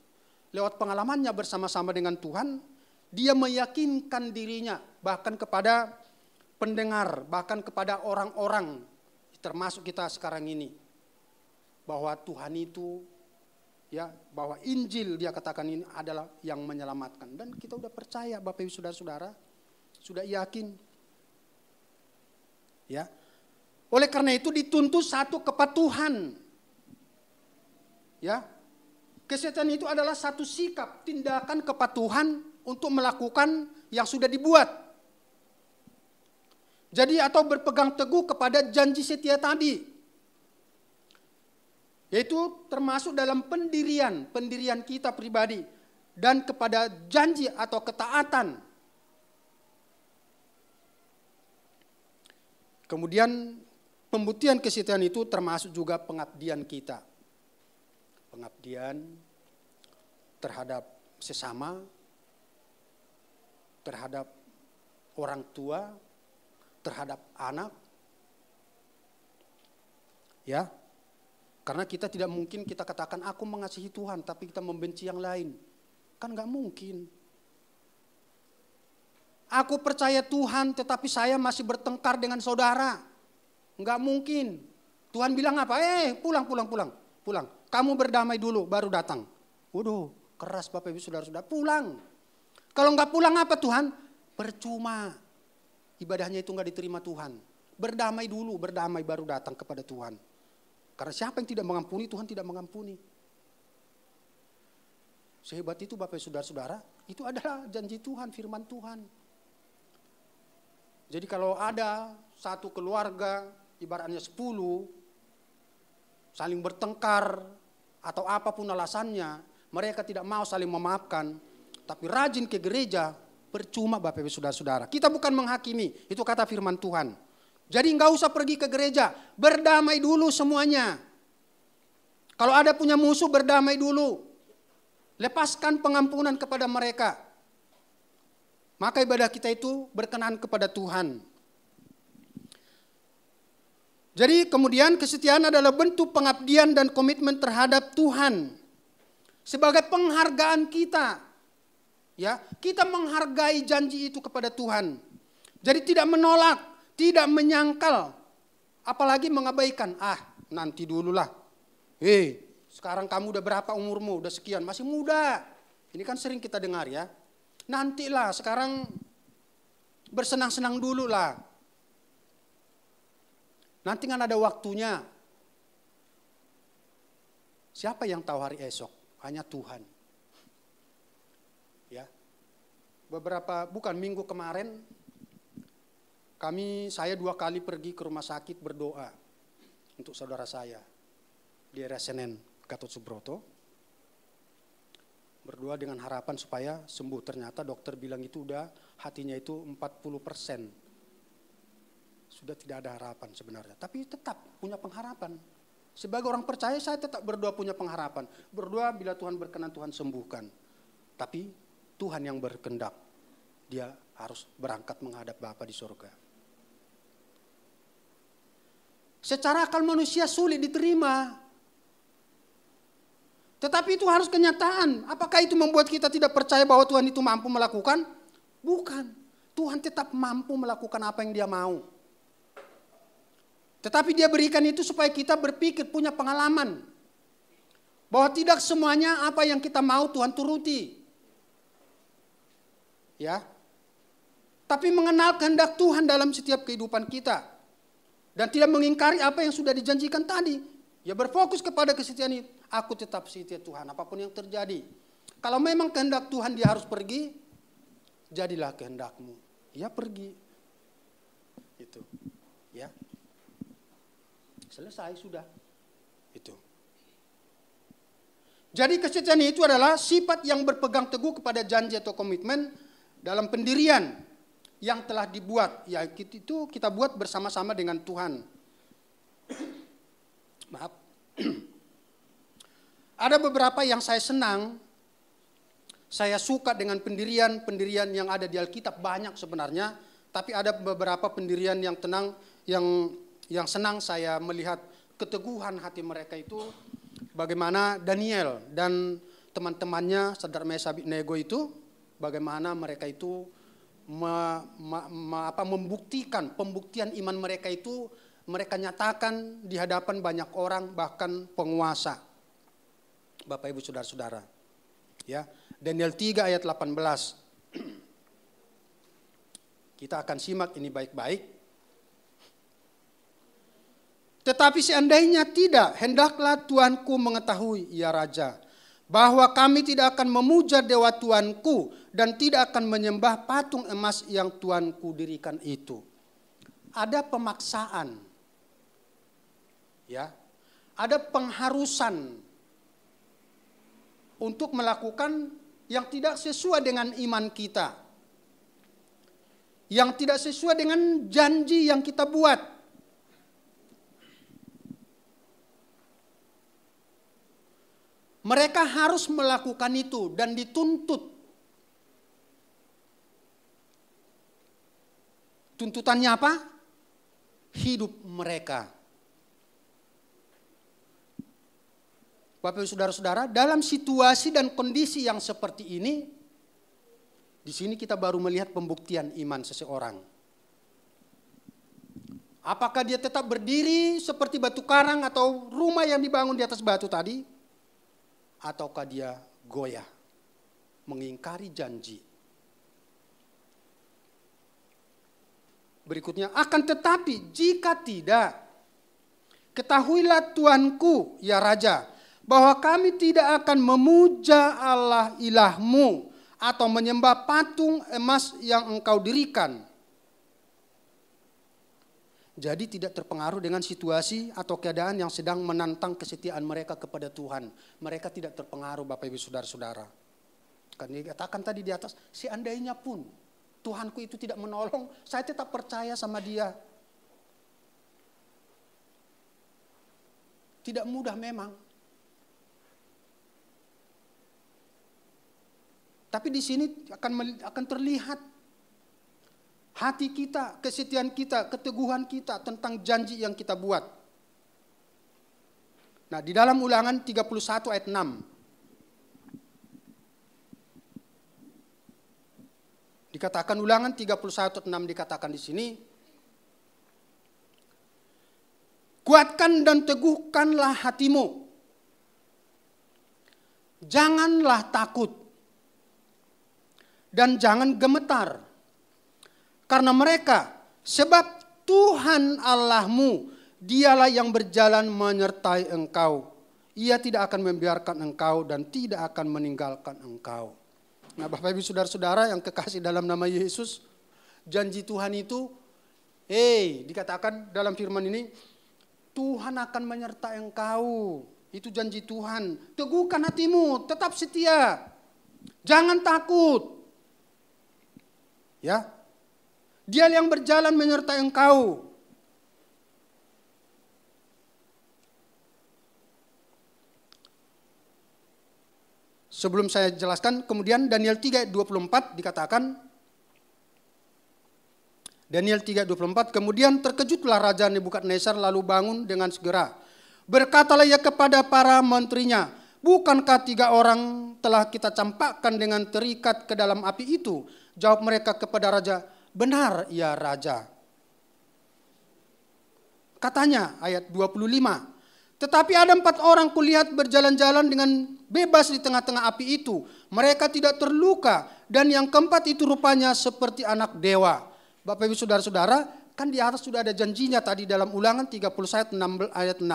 lewat pengalamannya bersama-sama dengan Tuhan, dia meyakinkan dirinya bahkan kepada pendengar, bahkan kepada orang-orang termasuk kita sekarang ini, bahwa Tuhan itu ya, bahwa Injil dia katakan ini adalah yang menyelamatkan. Dan kita sudah percaya Bapak Ibu Saudara-saudara, sudah yakin. Ya. Oleh karena itu dituntut satu kepatuhan. Ya. Kesetiaan itu adalah satu sikap, tindakan kepatuhan untuk melakukan yang sudah dibuat. Jadi atau berpegang teguh kepada janji setia tadi. Yaitu termasuk dalam pendirian kita pribadi dan kepada janji atau ketaatan. Kemudian pembuktian kesetiaan itu termasuk juga pengabdian kita. Pengabdian terhadap sesama, terhadap orang tua, terhadap anak. Ya. Karena kita tidak mungkin kita katakan aku mengasihi Tuhan tapi kita membenci yang lain. Kan gak mungkin. Aku percaya Tuhan tetapi saya masih bertengkar dengan saudara. Gak mungkin. Tuhan bilang apa? Pulang. Kamu berdamai dulu baru datang. Waduh, keras Bapak Ibu Saudara-saudara. Pulang. Kalau gak pulang apa Tuhan? Percuma. Ibadahnya itu gak diterima Tuhan. Berdamai dulu, berdamai baru datang kepada Tuhan. Karena siapa yang tidak mengampuni, Tuhan tidak mengampuni. Sehebat itu Bapak Saudara-saudara, itu adalah janji Tuhan, firman Tuhan. Jadi kalau ada satu keluarga, ibaratnya 10, saling bertengkar, atau apapun alasannya, mereka tidak mau saling memaafkan, tapi rajin ke gereja, percuma Bapak Saudara-saudara. Kita bukan menghakimi, itu kata firman Tuhan. Jadi nggak usah pergi ke gereja, berdamai dulu semuanya. Kalau ada punya musuh berdamai dulu. Lepaskan pengampunan kepada mereka. Maka ibadah kita itu berkenan kepada Tuhan. Jadi kemudian kesetiaan adalah bentuk pengabdian dan komitmen terhadap Tuhan. Sebagai penghargaan kita. Ya, kita menghargai janji itu kepada Tuhan. Jadi tidak menolak. Tidak menyangkal, apalagi mengabaikan. Nanti dululah. Sekarang kamu udah berapa umurmu? Udah sekian, masih muda. Ini kan sering kita dengar ya. Nantilah, sekarang bersenang-senang dulu lah. Nanti kan ada waktunya. Siapa yang tahu hari esok? Hanya Tuhan. Ya. Bukan minggu kemarin, saya 2 kali pergi ke rumah sakit berdoa untuk saudara saya di RSNN Gatot Subroto. Berdoa dengan harapan supaya sembuh. Ternyata dokter bilang itu udah hatinya itu 40%. Sudah tidak ada harapan sebenarnya. Tapi tetap punya pengharapan. Sebagai orang percaya saya tetap berdoa punya pengharapan. Berdoa bila Tuhan berkenan Tuhan sembuhkan. Tapi Tuhan yang berkehendak. Dia harus berangkat menghadap Bapa di surga. Secara akal manusia sulit diterima. Tetapi itu harus kenyataan. Apakah itu membuat kita tidak percaya bahwa Tuhan itu mampu melakukan? Bukan. Tuhan tetap mampu melakukan apa yang Dia mau. Tetapi Dia berikan itu supaya kita berpikir, punya pengalaman. Bahwa tidak semuanya apa yang kita mau Tuhan turuti. Ya. Tapi mengenal kehendak Tuhan dalam setiap kehidupan kita. Dan tidak mengingkari apa yang sudah dijanjikan tadi. Ya berfokus kepada kesetiaan itu. Aku tetap setia Tuhan apapun yang terjadi. Kalau memang kehendak Tuhan dia harus pergi. Jadilah kehendakmu. Ya pergi. Itu. Ya. Selesai sudah. Itu. Jadi kesetiaan itu adalah sifat yang berpegang teguh kepada janji atau komitmen dalam pendirian yang telah dibuat. Ya itu kita buat bersama-sama dengan Tuhan. Maaf. Ada beberapa yang saya senang, saya suka dengan pendirian-pendirian yang ada di Alkitab, banyak sebenarnya. Tapi ada beberapa pendirian yang tenang, yang senang saya melihat keteguhan hati mereka itu. Bagaimana Daniel dan teman-temannya Sadrak Meshach Abednego itu, bagaimana mereka itu pembuktian iman mereka itu mereka nyatakan di hadapan banyak orang, bahkan penguasa. Bapak Ibu Saudara-saudara. Ya, Daniel 3 ayat 18. Kita akan simak ini baik-baik. Tetapi seandainya tidak, hendaklah Tuanku mengetahui, ya Raja, bahwa kami tidak akan memuja dewa Tuanku dan tidak akan menyembah patung emas yang Tuanku dirikan itu. Ada pemaksaan. Ya. Ada pengharusan untuk melakukan yang tidak sesuai dengan iman kita. Yang tidak sesuai dengan janji yang kita buat. Mereka harus melakukan itu dan dituntut. Tuntutannya apa? Hidup mereka. Bapak Ibu Saudara-saudara, dalam situasi dan kondisi yang seperti ini, di sini kita baru melihat pembuktian iman seseorang. Apakah dia tetap berdiri seperti batu karang atau rumah yang dibangun di atas batu tadi? Ataukah dia goyah, mengingkari janji? Berikutnya, akan tetapi jika tidak, ketahuilah Tuanku, ya Raja, bahwa kami tidak akan memuja Allah ilahmu atau menyembah patung emas yang engkau dirikan. Jadi tidak terpengaruh dengan situasi atau keadaan yang sedang menantang kesetiaan mereka kepada Tuhan. Mereka tidak terpengaruh, Bapak Ibu Saudara-saudara. Kan dikatakan tadi di atas, seandainya pun Tuhanku itu tidak menolong, saya tetap percaya sama Dia. Tidak mudah memang. Tapi di sini akan terlihat hati kita, kesetiaan kita, keteguhan kita tentang janji yang kita buat. Nah, di dalam Ulangan 31 ayat 6. Dikatakan Ulangan 31 ayat 6 dikatakan di sini. Kuatkan dan teguhkanlah hatimu. Janganlah takut. Dan jangan gemetar. Karena mereka, sebab Tuhan Allahmu, Dialah yang berjalan menyertai engkau. Ia tidak akan membiarkan engkau dan tidak akan meninggalkan engkau. Nah, Bapak Ibu Saudara-saudara yang kekasih dalam nama Yesus, janji Tuhan itu, dikatakan dalam firman ini, Tuhan akan menyertai engkau. Itu janji Tuhan. Teguhkan hatimu, tetap setia. Jangan takut. Ya, Dia yang berjalan menyertai engkau. Sebelum saya jelaskan, kemudian Daniel 3 ayat 24 dikatakan, Daniel 3 ayat 24, kemudian terkejutlah Raja Nebukadnezar lalu bangun dengan segera. Berkatalah ia kepada para menterinya, bukankah 3 orang telah kita campakkan dengan terikat ke dalam api itu? Jawab mereka kepada Raja, benar ya Raja. Katanya ayat 25, tetapi ada 4 orang kulihat berjalan-jalan dengan bebas di tengah-tengah api itu. Mereka tidak terluka dan yang keempat itu rupanya seperti anak dewa. Bapak Ibu Saudara-saudara, kan di atas sudah ada janjinya tadi dalam Ulangan 31 ayat 6.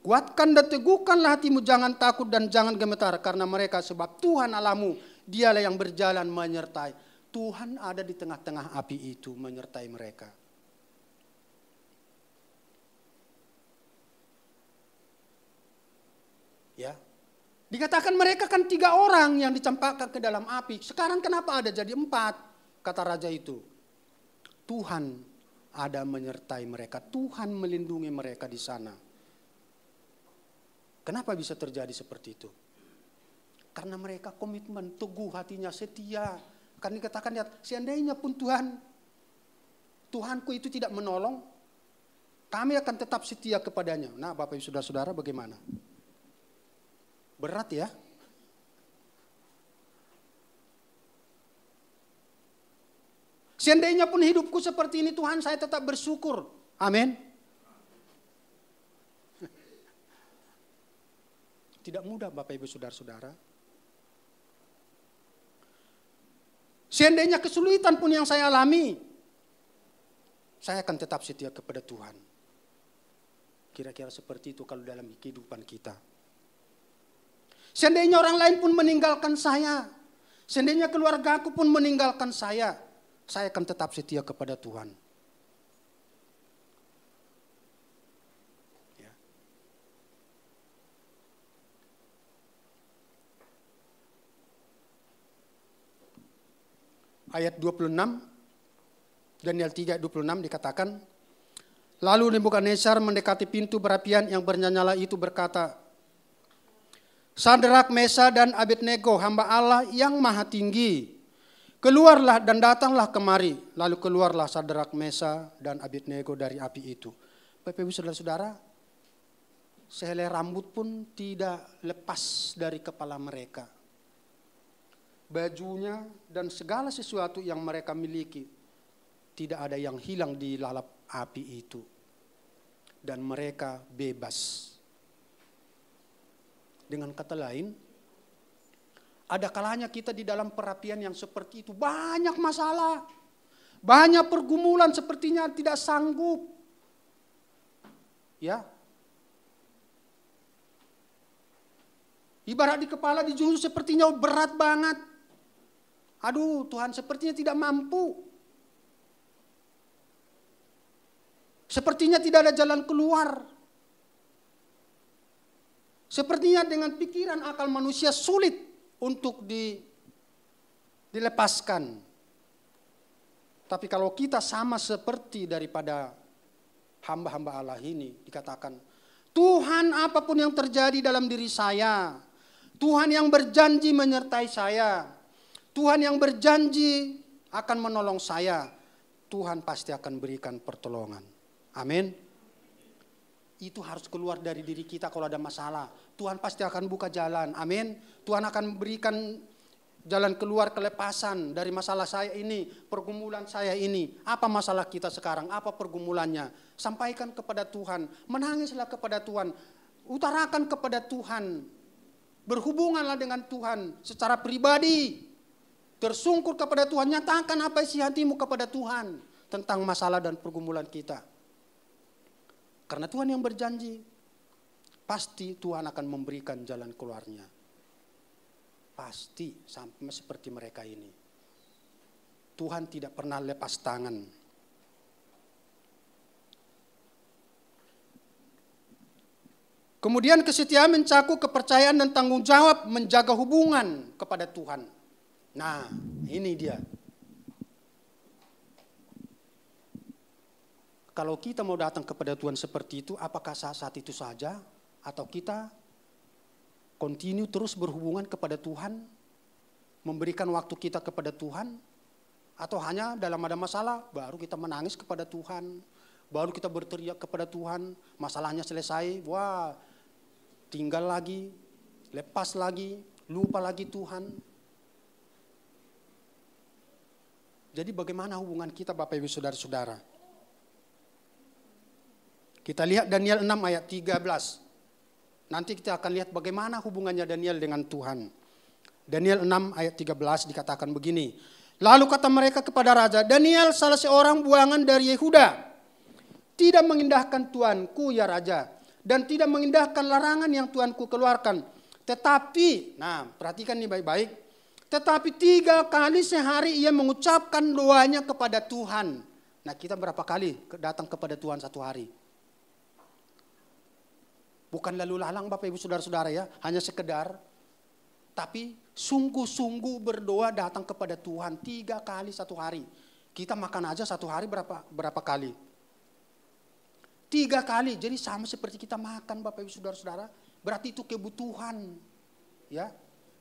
Kuatkan dan teguhkanlah hatimu, jangan takut dan jangan gemetar karena mereka, sebab Tuhan Allahmu, Dialah yang berjalan menyertai. Tuhan ada di tengah-tengah api itu menyertai mereka. Ya. Dikatakan mereka kan 3 orang yang dicampakkan ke dalam api. Sekarang kenapa ada jadi 4? Kata raja itu. Tuhan ada menyertai mereka. Tuhan melindungi mereka di sana. Kenapa bisa terjadi seperti itu? Karena mereka komitmen, teguh hatinya, setia. Karena dikatakan, lihat, seandainya pun Tuhanku itu tidak menolong, kami akan tetap setia kepadanya. Nah, Bapak Ibu Saudara-saudara, bagaimana? Berat ya? Seandainya pun hidupku seperti ini, Tuhan, saya tetap bersyukur. Amin. Tidak mudah, Bapak Ibu Saudara-saudara. Seandainya kesulitan pun yang saya alami, saya akan tetap setia kepada Tuhan. Kira-kira seperti itu kalau dalam kehidupan kita. Seandainya orang lain pun meninggalkan saya, seandainya keluarga aku pun meninggalkan saya akan tetap setia kepada Tuhan. Ya. Ayat 26, Daniel 3:26 dikatakan, lalu Nebukadnezar mendekati pintu berapian yang bernyala itu berkata, Sadrak, Mesah, dan Abednego, hamba Allah yang maha tinggi, keluarlah dan datanglah kemari. Lalu keluarlah Sadrak, Mesah, dan Abednego dari api itu. Bapak Ibu Saudara-saudara, sehelai rambut pun tidak lepas dari kepala mereka. Bajunya dan segala sesuatu yang mereka miliki, tidak ada yang hilang di lalap api itu. Dan mereka bebas. Dengan kata lain, ada kalanya kita di dalam perapian yang seperti itu. Banyak masalah. Banyak pergumulan sepertinya tidak sanggup. Ya. Ibarat di kepala dijunjung sepertinya berat banget. Aduh, Tuhan sepertinya tidak mampu. Sepertinya tidak ada jalan keluar. Sepertinya dengan pikiran akal manusia sulit untuk dilepaskan. Tapi kalau kita sama seperti daripada hamba-hamba Allah ini, dikatakan, Tuhan, apapun yang terjadi dalam diri saya, Tuhan yang berjanji menyertai saya, Tuhan yang berjanji akan menolong saya, Tuhan pasti akan berikan pertolongan. Amin. Itu harus keluar dari diri kita kalau ada masalah. Tuhan pasti akan buka jalan. Amin. Tuhan akan berikan jalan keluar, kelepasan dari masalah saya ini, pergumulan saya ini. Apa masalah kita sekarang? Apa pergumulannya? Sampaikan kepada Tuhan. Menangislah kepada Tuhan. Utarakan kepada Tuhan. Berhubunganlah dengan Tuhan secara pribadi. Tersungkur kepada Tuhan. Nyatakan apa isi hatimu kepada Tuhan tentang masalah dan pergumulan kita. Karena Tuhan yang berjanji, pasti Tuhan akan memberikan jalan keluarnya. Pasti, sama seperti mereka ini. Tuhan tidak pernah lepas tangan. Kemudian kesetiaan mencakup kepercayaan dan tanggung jawab menjaga hubungan kepada Tuhan. Nah, ini dia. Kalau kita mau datang kepada Tuhan seperti itu, apakah saat itu saja? Atau kita continue terus berhubungan kepada Tuhan? Memberikan waktu kita kepada Tuhan? Atau hanya dalam ada masalah, baru kita menangis kepada Tuhan? Baru kita berteriak kepada Tuhan, masalahnya selesai, wah tinggal lagi, lepas lagi, lupa lagi Tuhan. Jadi bagaimana hubungan kita Bapak Ibu Saudara-saudara? Kita lihat Daniel 6 ayat 13. Nanti kita akan lihat bagaimana hubungannya Daniel dengan Tuhan. Daniel 6 ayat 13 dikatakan begini. Lalu kata mereka kepada raja, Daniel salah seorang buangan dari Yehuda. Tidak mengindahkan Tuanku ya raja. Dan tidak mengindahkan larangan yang Tuanku keluarkan. Tetapi, nah perhatikan ini baik-baik. Tetapi 3 kali sehari ia mengucapkan doanya kepada Tuhan. Nah kita berapa kali datang kepada Tuhan satu hari? Bukan lalu lalang Bapak Ibu Saudara-saudara ya, hanya sekedar. Tapi sungguh-sungguh berdoa datang kepada Tuhan 3 kali satu hari. Kita makan aja satu hari berapa kali? 3 kali, jadi sama seperti kita makan Bapak Ibu Saudara-saudara. berarti itu kebutuhan. Ya,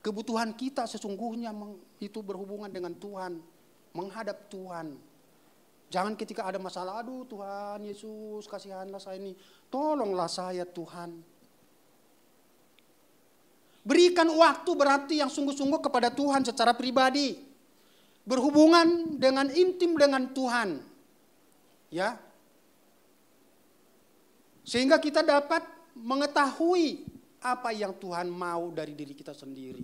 kebutuhan kita sesungguhnya itu berhubungan dengan Tuhan, menghadap Tuhan. Jangan ketika ada masalah, aduh Tuhan Yesus kasihanlah saya ini, tolonglah saya Tuhan. Berikan waktu berarti yang sungguh-sungguh kepada Tuhan secara pribadi. Berhubungan dengan intim dengan Tuhan. Ya. Sehingga kita dapat mengetahui apa yang Tuhan mau dari diri kita sendiri.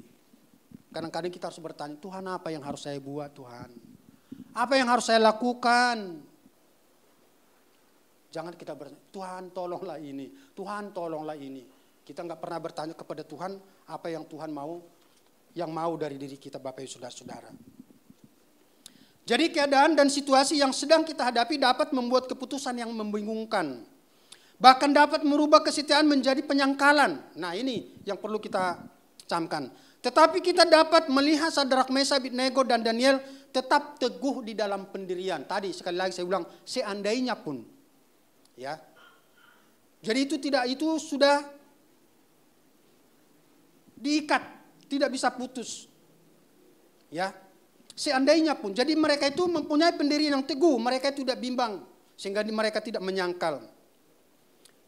Kadang-kadang kita harus bertanya, Tuhan apa yang harus saya buat Tuhan? Apa yang harus saya lakukan? Jangan kita bertanya, Tuhan tolonglah ini, Tuhan tolonglah ini. Kita nggak pernah bertanya kepada Tuhan apa yang Tuhan mau, yang mau dari diri kita Bapak Ibu Saudara-saudara. Jadi keadaan dan situasi yang sedang kita hadapi dapat membuat keputusan yang membingungkan. Bahkan dapat merubah kesetiaan menjadi penyangkalan. Nah ini yang perlu kita camkan. Tetapi kita dapat melihat Sadrak, Mesak, Abednego dan Daniel tetap teguh di dalam pendirian. Tadi sekali lagi saya ulang, seandainya pun. Ya. Jadi itu sudah diikat, tidak bisa putus. Ya. Seandainya pun. Jadi mereka itu mempunyai pendirian yang teguh, mereka itu tidak bimbang sehingga mereka tidak menyangkal.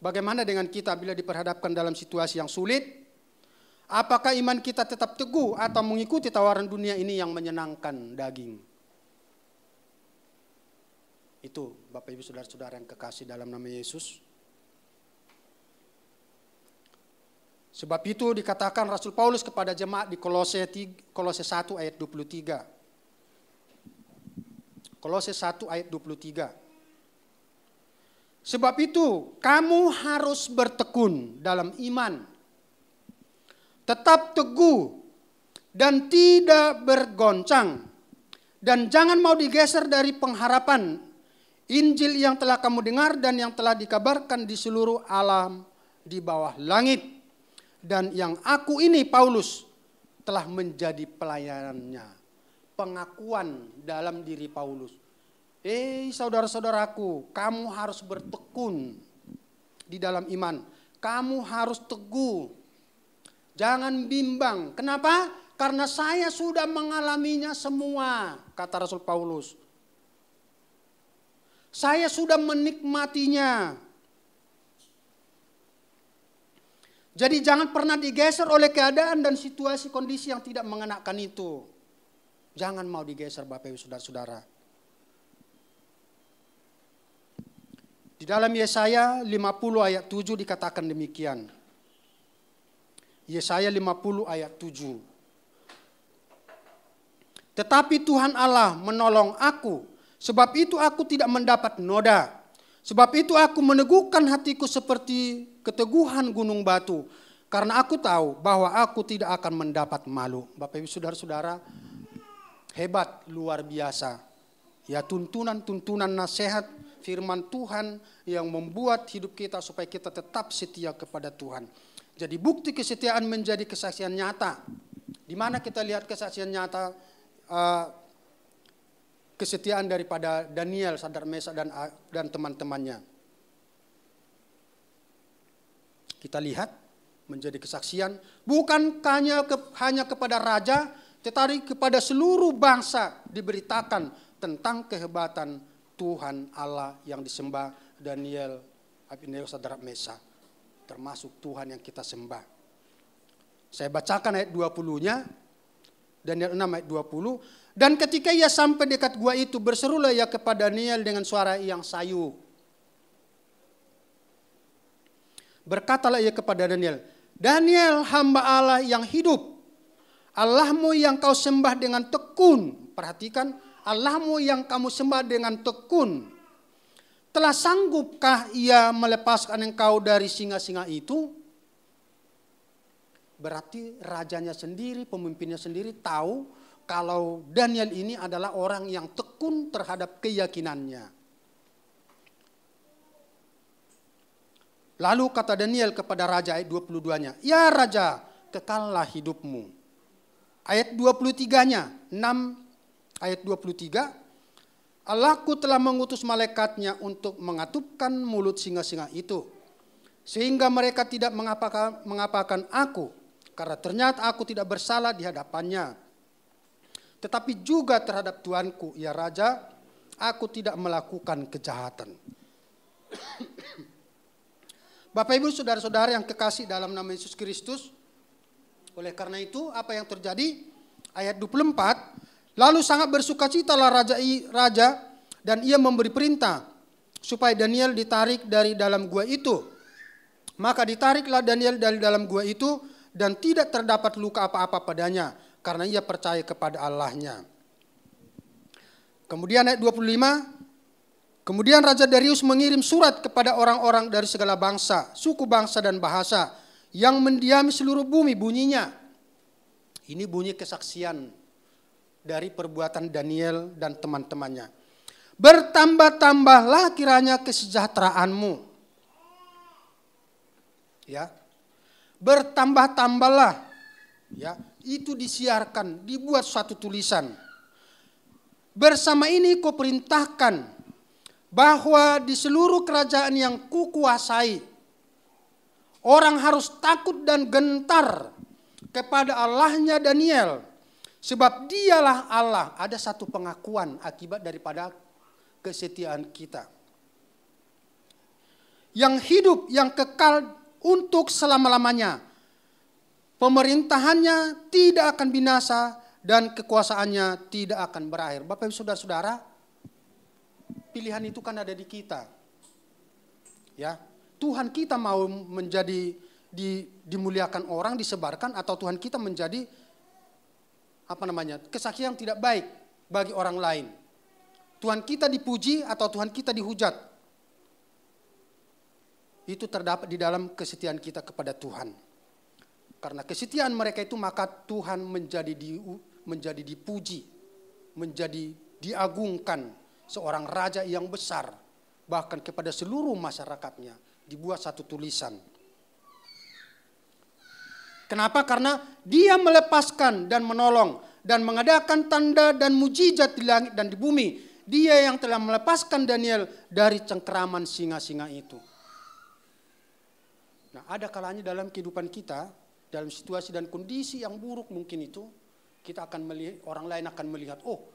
Bagaimana dengan kita bila diperhadapkan dalam situasi yang sulit? Apakah iman kita tetap teguh atau mengikuti tawaran dunia ini yang menyenangkan daging? Itu Bapak Ibu Saudara-saudara yang kekasih dalam nama Yesus. Sebab itu dikatakan Rasul Paulus kepada jemaat di Kolose 1 ayat 23. Kolose 1 ayat 23. Sebab itu kamu harus bertekun dalam iman, tetap teguh dan tidak bergoncang, dan jangan mau digeser dari pengharapan Injil yang telah kamu dengar dan yang telah dikabarkan di seluruh alam di bawah langit, dan yang aku ini Paulus telah menjadi pelayanannya. Pengakuan dalam diri Paulus. Saudara-saudaraku, kamu harus bertekun di dalam iman. Kamu harus teguh. Jangan bimbang. Kenapa? Karena saya sudah mengalaminya semua, kata Rasul Paulus. Saya sudah menikmatinya. Jadi jangan pernah digeser oleh keadaan dan situasi kondisi yang tidak mengenakan itu. Jangan mau digeser Bapak Ibu Saudara-saudara. Di dalam Yesaya 50 ayat 7 dikatakan demikian. Yesaya 50 ayat 7. Tetapi Tuhan Allah menolong aku, sebab itu aku tidak mendapat noda. Sebab itu aku meneguhkan hatiku seperti keteguhan gunung batu. Karena aku tahu bahwa aku tidak akan mendapat malu. Bapak Ibu Saudara-saudara, hebat, luar biasa. Ya, tuntunan nasihat firman Tuhan yang membuat hidup kita supaya kita tetap setia kepada Tuhan. Jadi bukti kesetiaan menjadi kesaksian nyata. Di mana kita lihat kesaksian nyata kesetiaan daripada Daniel, Sadrak, Mesak dan teman-temannya. Kita lihat menjadi kesaksian bukan hanya kepada raja, tetapi kepada seluruh bangsa diberitakan tentang kehebatan Tuhan Allah yang disembah Daniel, Abednego, Sadrak, Mesak, termasuk Tuhan yang kita sembah. Saya bacakan ayat 20-nya, Daniel 6 ayat 20. Dan ketika ia sampai dekat gua itu, berserulah ia kepada Daniel dengan suara yang sayu. Berkatalah ia kepada Daniel, Daniel, hamba Allah yang hidup, Allahmu yang kau sembah dengan tekun. Perhatikan, Allahmu yang kamu sembah dengan tekun, telah sanggupkah ia melepaskan engkau dari singa-singa itu? Berarti rajanya sendiri, pemimpinnya sendiri tahu kalau Daniel ini adalah orang yang tekun terhadap keyakinannya. Lalu kata Daniel kepada raja ayat 22-nya, ya raja, kekallah hidupmu. Ayat 23-nya, 6 ayat 23, Allahku telah mengutus malaikatnya untuk mengatupkan mulut singa-singa itu. sehingga mereka tidak mengapakan aku, karena ternyata aku tidak bersalah di hadapannya. Tetapi juga terhadap Tuanku, ya Raja, aku tidak melakukan kejahatan. Bapak Ibu saudara-saudara yang kekasih dalam nama Yesus Kristus, oleh karena itu apa yang terjadi? Ayat 24, lalu sangat bersukacitalah raja dan ia memberi perintah supaya Daniel ditarik dari dalam gua itu. Maka ditariklah Daniel dari dalam gua itu dan tidak terdapat luka apa-apa padanya karena ia percaya kepada Allahnya. Kemudian ayat 25, kemudian Raja Darius mengirim surat kepada orang-orang dari segala bangsa, suku bangsa dan bahasa yang mendiami seluruh bumi. Bunyinya, ini bunyi kesaksian dari perbuatan Daniel dan teman-temannya. Bertambah-tambahlah kiranya kesejahteraanmu. Ya, bertambah-tambahlah. Ya, itu disiarkan, dibuat suatu tulisan. Bersama ini kau perintahkan bahwa di seluruh kerajaan yang kukuasai, orang harus takut dan gentar kepada Allahnya Daniel. Sebab dialah Allah. Ada satu pengakuan akibat daripada kesetiaan kita. Yang hidup, yang kekal untuk selama-lamanya. Pemerintahannya tidak akan binasa dan kekuasaannya tidak akan berakhir. Bapak Ibu saudara-saudara, pilihan itu kan ada di kita. Ya, Tuhan kita mau menjadi dimuliakan orang, disebarkan, atau Tuhan kita menjadi kesaksian yang tidak baik bagi orang lain. Tuhan kita dipuji atau Tuhan kita dihujat. Itu terdapat di dalam kesetiaan kita kepada Tuhan. Karena kesetiaan mereka itu maka Tuhan menjadi dipuji, menjadi diagungkan, seorang raja yang besar, bahkan kepada seluruh masyarakatnya dibuat satu tulisan. Kenapa? Karena dia melepaskan dan menolong dan mengadakan tanda dan mujizat di langit dan di bumi. Dia yang telah melepaskan Daniel dari cengkeraman singa-singa itu. Nah, ada kalanya dalam kehidupan kita, dalam situasi dan kondisi yang buruk mungkin itu, kita akan melihat, orang lain akan melihat, oh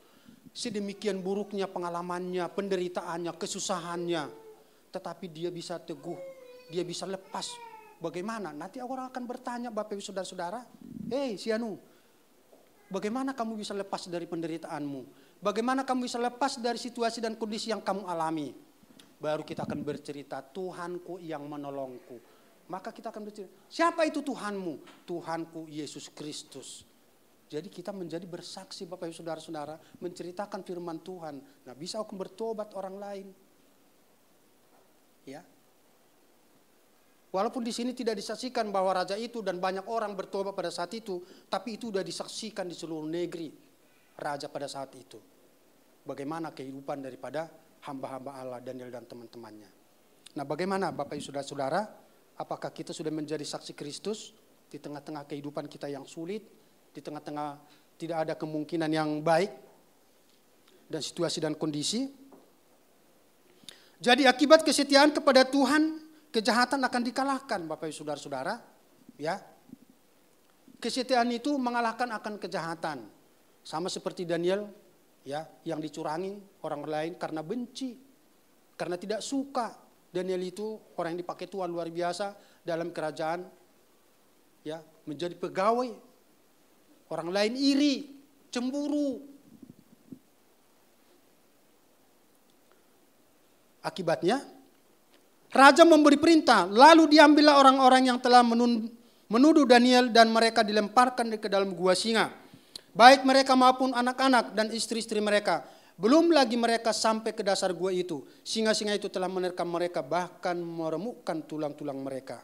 sedemikian buruknya pengalamannya, penderitaannya, kesusahannya. Tetapi dia bisa teguh, dia bisa lepas. Bagaimana? Nanti orang akan bertanya, Bapak Ibu saudara-saudara, si Anu, bagaimana kamu bisa lepas dari penderitaanmu? Bagaimana kamu bisa lepas dari situasi dan kondisi yang kamu alami? Baru kita akan bercerita, Tuhanku yang menolongku. Maka kita akan bercerita, siapa itu Tuhanmu? Tuhanku Yesus Kristus. Jadi kita menjadi bersaksi Bapak Ibu saudara-saudara, menceritakan firman Tuhan. Nah, bisa aku bertobat orang lain. Ya. Walaupun di sini tidak disaksikan bahwa raja itu dan banyak orang bertobat pada saat itu, tapi itu sudah disaksikan di seluruh negeri raja pada saat itu. Bagaimana kehidupan daripada hamba-hamba Allah Daniel dan teman-temannya. Nah, bagaimana Bapak Ibu saudara-saudara? Apakah kita sudah menjadi saksi Kristus di tengah-tengah kehidupan kita yang sulit, di tengah-tengah tidak ada kemungkinan yang baik dan situasi dan kondisi? Jadi akibat kesetiaan kepada Tuhan, kejahatan akan dikalahkan, Bapak Ibu saudara-saudara. Ya, kesetiaan itu mengalahkan akan kejahatan. Sama seperti Daniel, ya, yang dicurangi orang lain karena benci, karena tidak suka. Daniel itu orang yang dipakai Tuhan luar biasa dalam kerajaan, ya, menjadi pegawai. Orang lain iri, cemburu. Akibatnya, raja memberi perintah, lalu diambillah orang-orang yang telah menuduh Daniel dan mereka dilemparkan ke dalam gua singa. Baik mereka maupun anak-anak dan istri-istri mereka. Belum lagi mereka sampai ke dasar gua itu. Singa-singa itu telah menerkam mereka, bahkan meremukkan tulang-tulang mereka.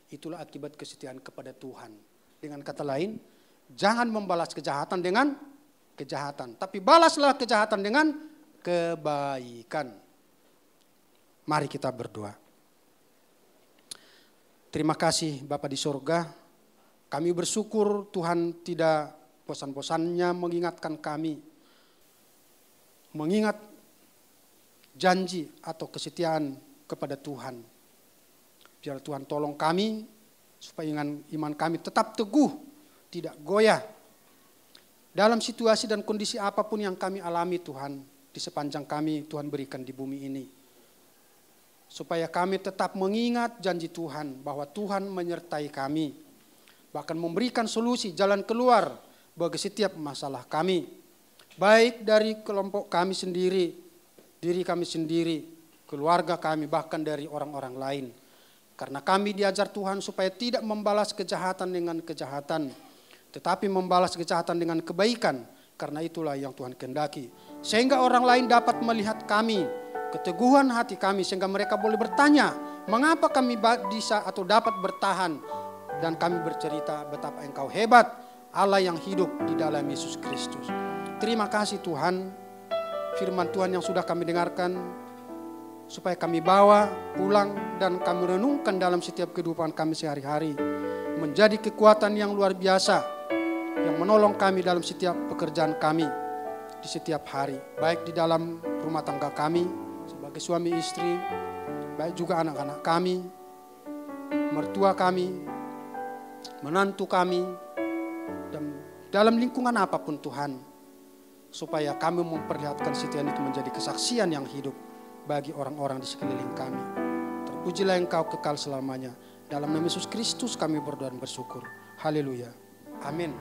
Itulah akibat kesetiaan kepada Tuhan. Dengan kata lain, jangan membalas kejahatan dengan kejahatan. Tapi balaslah kejahatan dengan kebaikan. Mari kita berdoa. Terima kasih Bapa di surga. Kami bersyukur Tuhan tidak bosan-bosannya mengingatkan kami. Mengingat janji atau kesetiaan kepada Tuhan. Biar Tuhan tolong kami supaya iman kami tetap teguh, tidak goyah. Dalam situasi dan kondisi apapun yang kami alami Tuhan, di sepanjang kami Tuhan berikan di bumi ini. Supaya kami tetap mengingat janji Tuhan bahwa Tuhan menyertai kami. Bahkan memberikan solusi, jalan keluar bagi setiap masalah kami. Baik dari kelompok kami sendiri, diri kami sendiri, keluarga kami, bahkan dari orang-orang lain. Karena kami diajar Tuhan supaya tidak membalas kejahatan dengan kejahatan, tetapi membalas kejahatan dengan kebaikan. Karena itulah yang Tuhan kehendaki. Sehingga orang lain dapat melihat kami, keteguhan hati kami, sehingga mereka boleh bertanya, mengapa kami bisa atau dapat bertahan. Dan kami bercerita betapa Engkau hebat, Allah yang hidup di dalam Yesus Kristus. Terima kasih Tuhan, firman Tuhan yang sudah kami dengarkan, supaya kami bawa pulang dan kami renungkan dalam setiap kehidupan kami sehari-hari. Menjadi kekuatan yang luar biasa, yang menolong kami dalam setiap pekerjaan kami, di setiap hari. Baik di dalam rumah tangga kami, sebagai suami istri, baik juga anak-anak kami, mertua kami, menantu kami, dan dalam lingkungan apapun Tuhan. Supaya kami memperlihatkan setiap itu menjadi kesaksian yang hidup bagi orang-orang di sekeliling kami. Terpujilah Engkau kekal selamanya. Dalam nama Yesus Kristus kami berdoa dan bersyukur. Haleluya. Amin.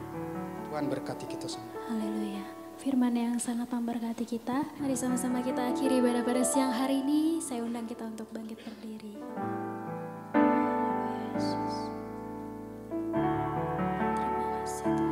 Tuhan berkati kita semua. Haleluya. Firman yang sangat memberkati kita. Mari sama-sama kita akhiri ibadah pada siang hari ini. Saya undang kita untuk bangkit berdiri. Haleluya Yesus. Terima kasih Tuhan.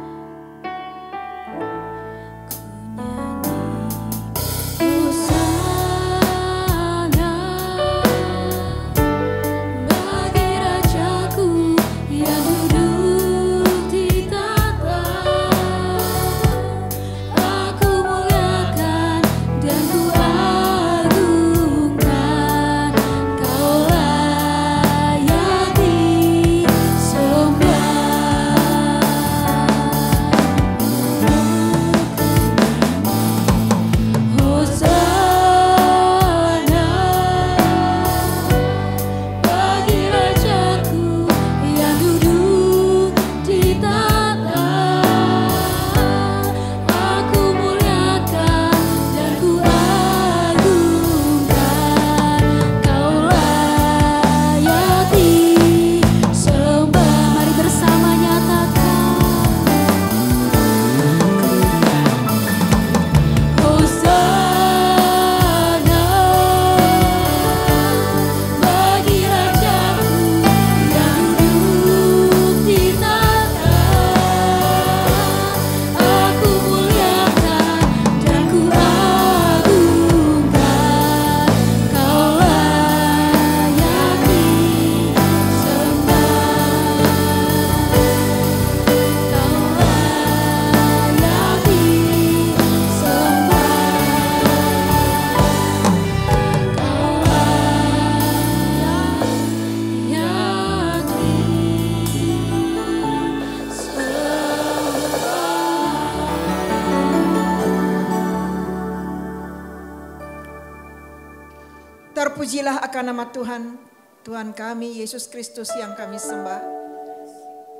Terpujilah akan nama Tuhan, Tuhan kami Yesus Kristus yang kami sembah.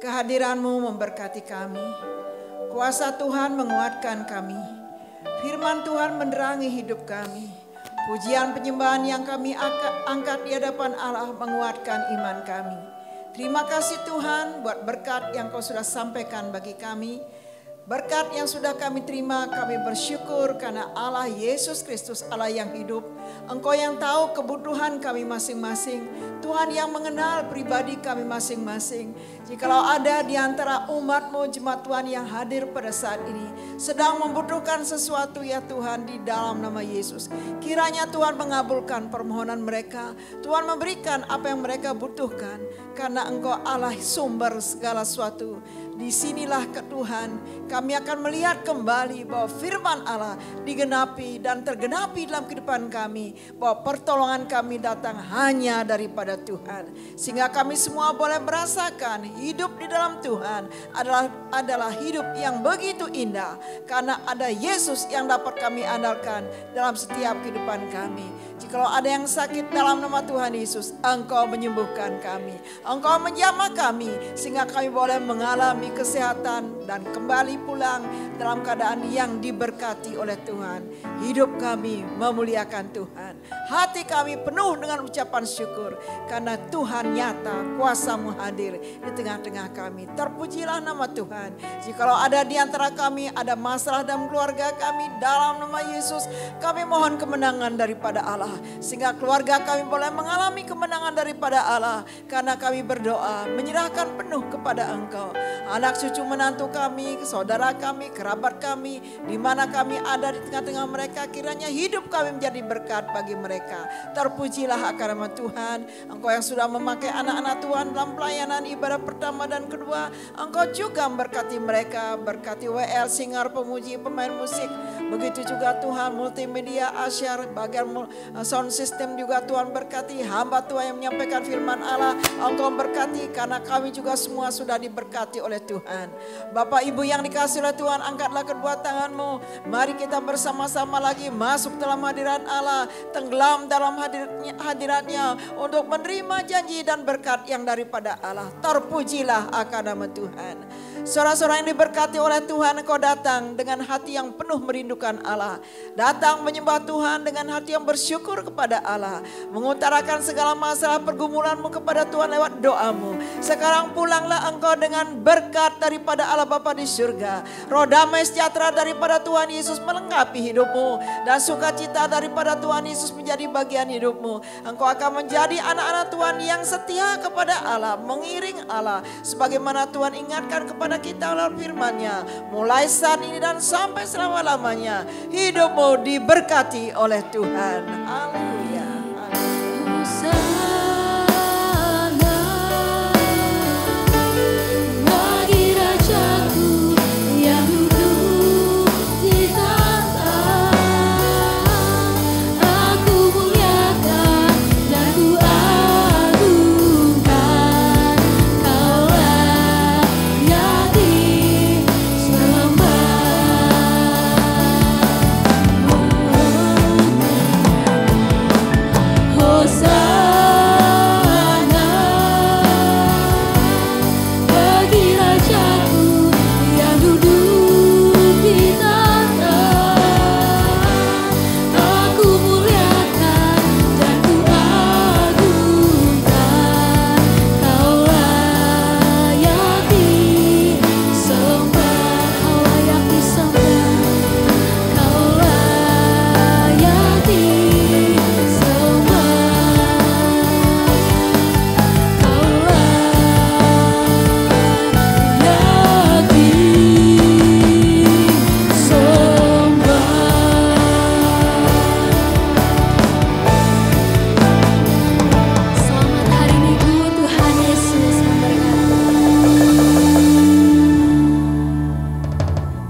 Kehadiran-Mu memberkati kami, kuasa Tuhan menguatkan kami, firman Tuhan menerangi hidup kami. Pujian penyembahan yang kami angkat di hadapan Allah menguatkan iman kami. Terima kasih Tuhan buat berkat yang Kau sudah sampaikan bagi kami. Berkat yang sudah kami terima, kami bersyukur karena Allah Yesus Kristus, Allah yang hidup. Engkau yang tahu kebutuhan kami masing-masing. Tuhan yang mengenal pribadi kami masing-masing. Jikalau ada di antara umat-Mu, jemaat Tuhan yang hadir pada saat ini, sedang membutuhkan sesuatu ya Tuhan, di dalam nama Yesus. Kiranya Tuhan mengabulkan permohonan mereka. Tuhan memberikan apa yang mereka butuhkan. Karena Engkau Allah sumber segala sesuatu. Disinilah ke Tuhan kami akan melihat kembali bahwa firman Allah digenapi dan tergenapi dalam kehidupan kami. Bahwa pertolongan kami datang hanya daripada Tuhan. Sehingga kami semua boleh merasakan hidup di dalam Tuhan adalah hidup yang begitu indah. Karena ada Yesus yang dapat kami andalkan dalam setiap kehidupan kami. Jikalau ada yang sakit dalam nama Tuhan Yesus, Engkau menyembuhkan kami. Engkau menjamah kami sehingga kami boleh mengalami kesehatan dan kembali pulang dalam keadaan yang diberkati oleh Tuhan. Hidup kami memuliakan Tuhan. Hati kami penuh dengan ucapan syukur karena Tuhan nyata, kuasa-Mu hadir di tengah-tengah kami. Terpujilah nama Tuhan. Jikalau ada di antara kami ada masalah dalam keluarga kami, dalam nama Yesus kami mohon kemenangan daripada Allah. Sehingga keluarga kami boleh mengalami kemenangan daripada Allah. Karena kami berdoa menyerahkan penuh kepada Engkau. Anak cucu menantu kami, saudara kami, kerabat kami, di mana kami ada di tengah-tengah mereka, kiranya hidup kami menjadi berkat bagi mereka. Terpujilah akan nama Tuhan. Engkau yang sudah memakai anak-anak Tuhan dalam pelayanan ibadah pertama dan kedua, Engkau juga memberkati mereka, berkati WL, singer, pemuji, pemain musik. Begitu juga Tuhan multimedia, asyar, bagian sound system juga Tuhan berkati. Hamba Tuhan yang menyampaikan firman Allah, Engkau berkati karena kami juga semua sudah diberkati oleh Tuhan. Bapak Ibu yang dikasihi oleh Tuhan, angkatlah kedua tanganmu. Mari kita bersama-sama lagi masuk dalam hadirat Allah, tenggelam dalam hadiratnya untuk menerima janji dan berkat yang daripada Allah. Terpujilah akan nama Tuhan. Saudara-saudara yang diberkati oleh Tuhan, engkau datang dengan hati yang penuh merindukan Allah. Datang menyembah Tuhan dengan hati yang bersyukur kepada Allah. Mengutarakan segala masalah pergumulanmu kepada Tuhan lewat doamu. Sekarang pulanglah engkau dengan berkat daripada Allah Bapa di surga. Roh damai sejahtera daripada Tuhan Yesus melengkapi hidupmu. Dan sukacita daripada Tuhan Yesus menjadi bagian hidupmu. Engkau akan menjadi anak-anak Tuhan yang setia kepada Allah. Mengiring Allah. Sebagaimana Tuhan ingatkan kepada kita melalui firman-Nya, mulai saat ini dan sampai selama-lamanya hidupmu diberkati oleh Tuhan. Haleluya.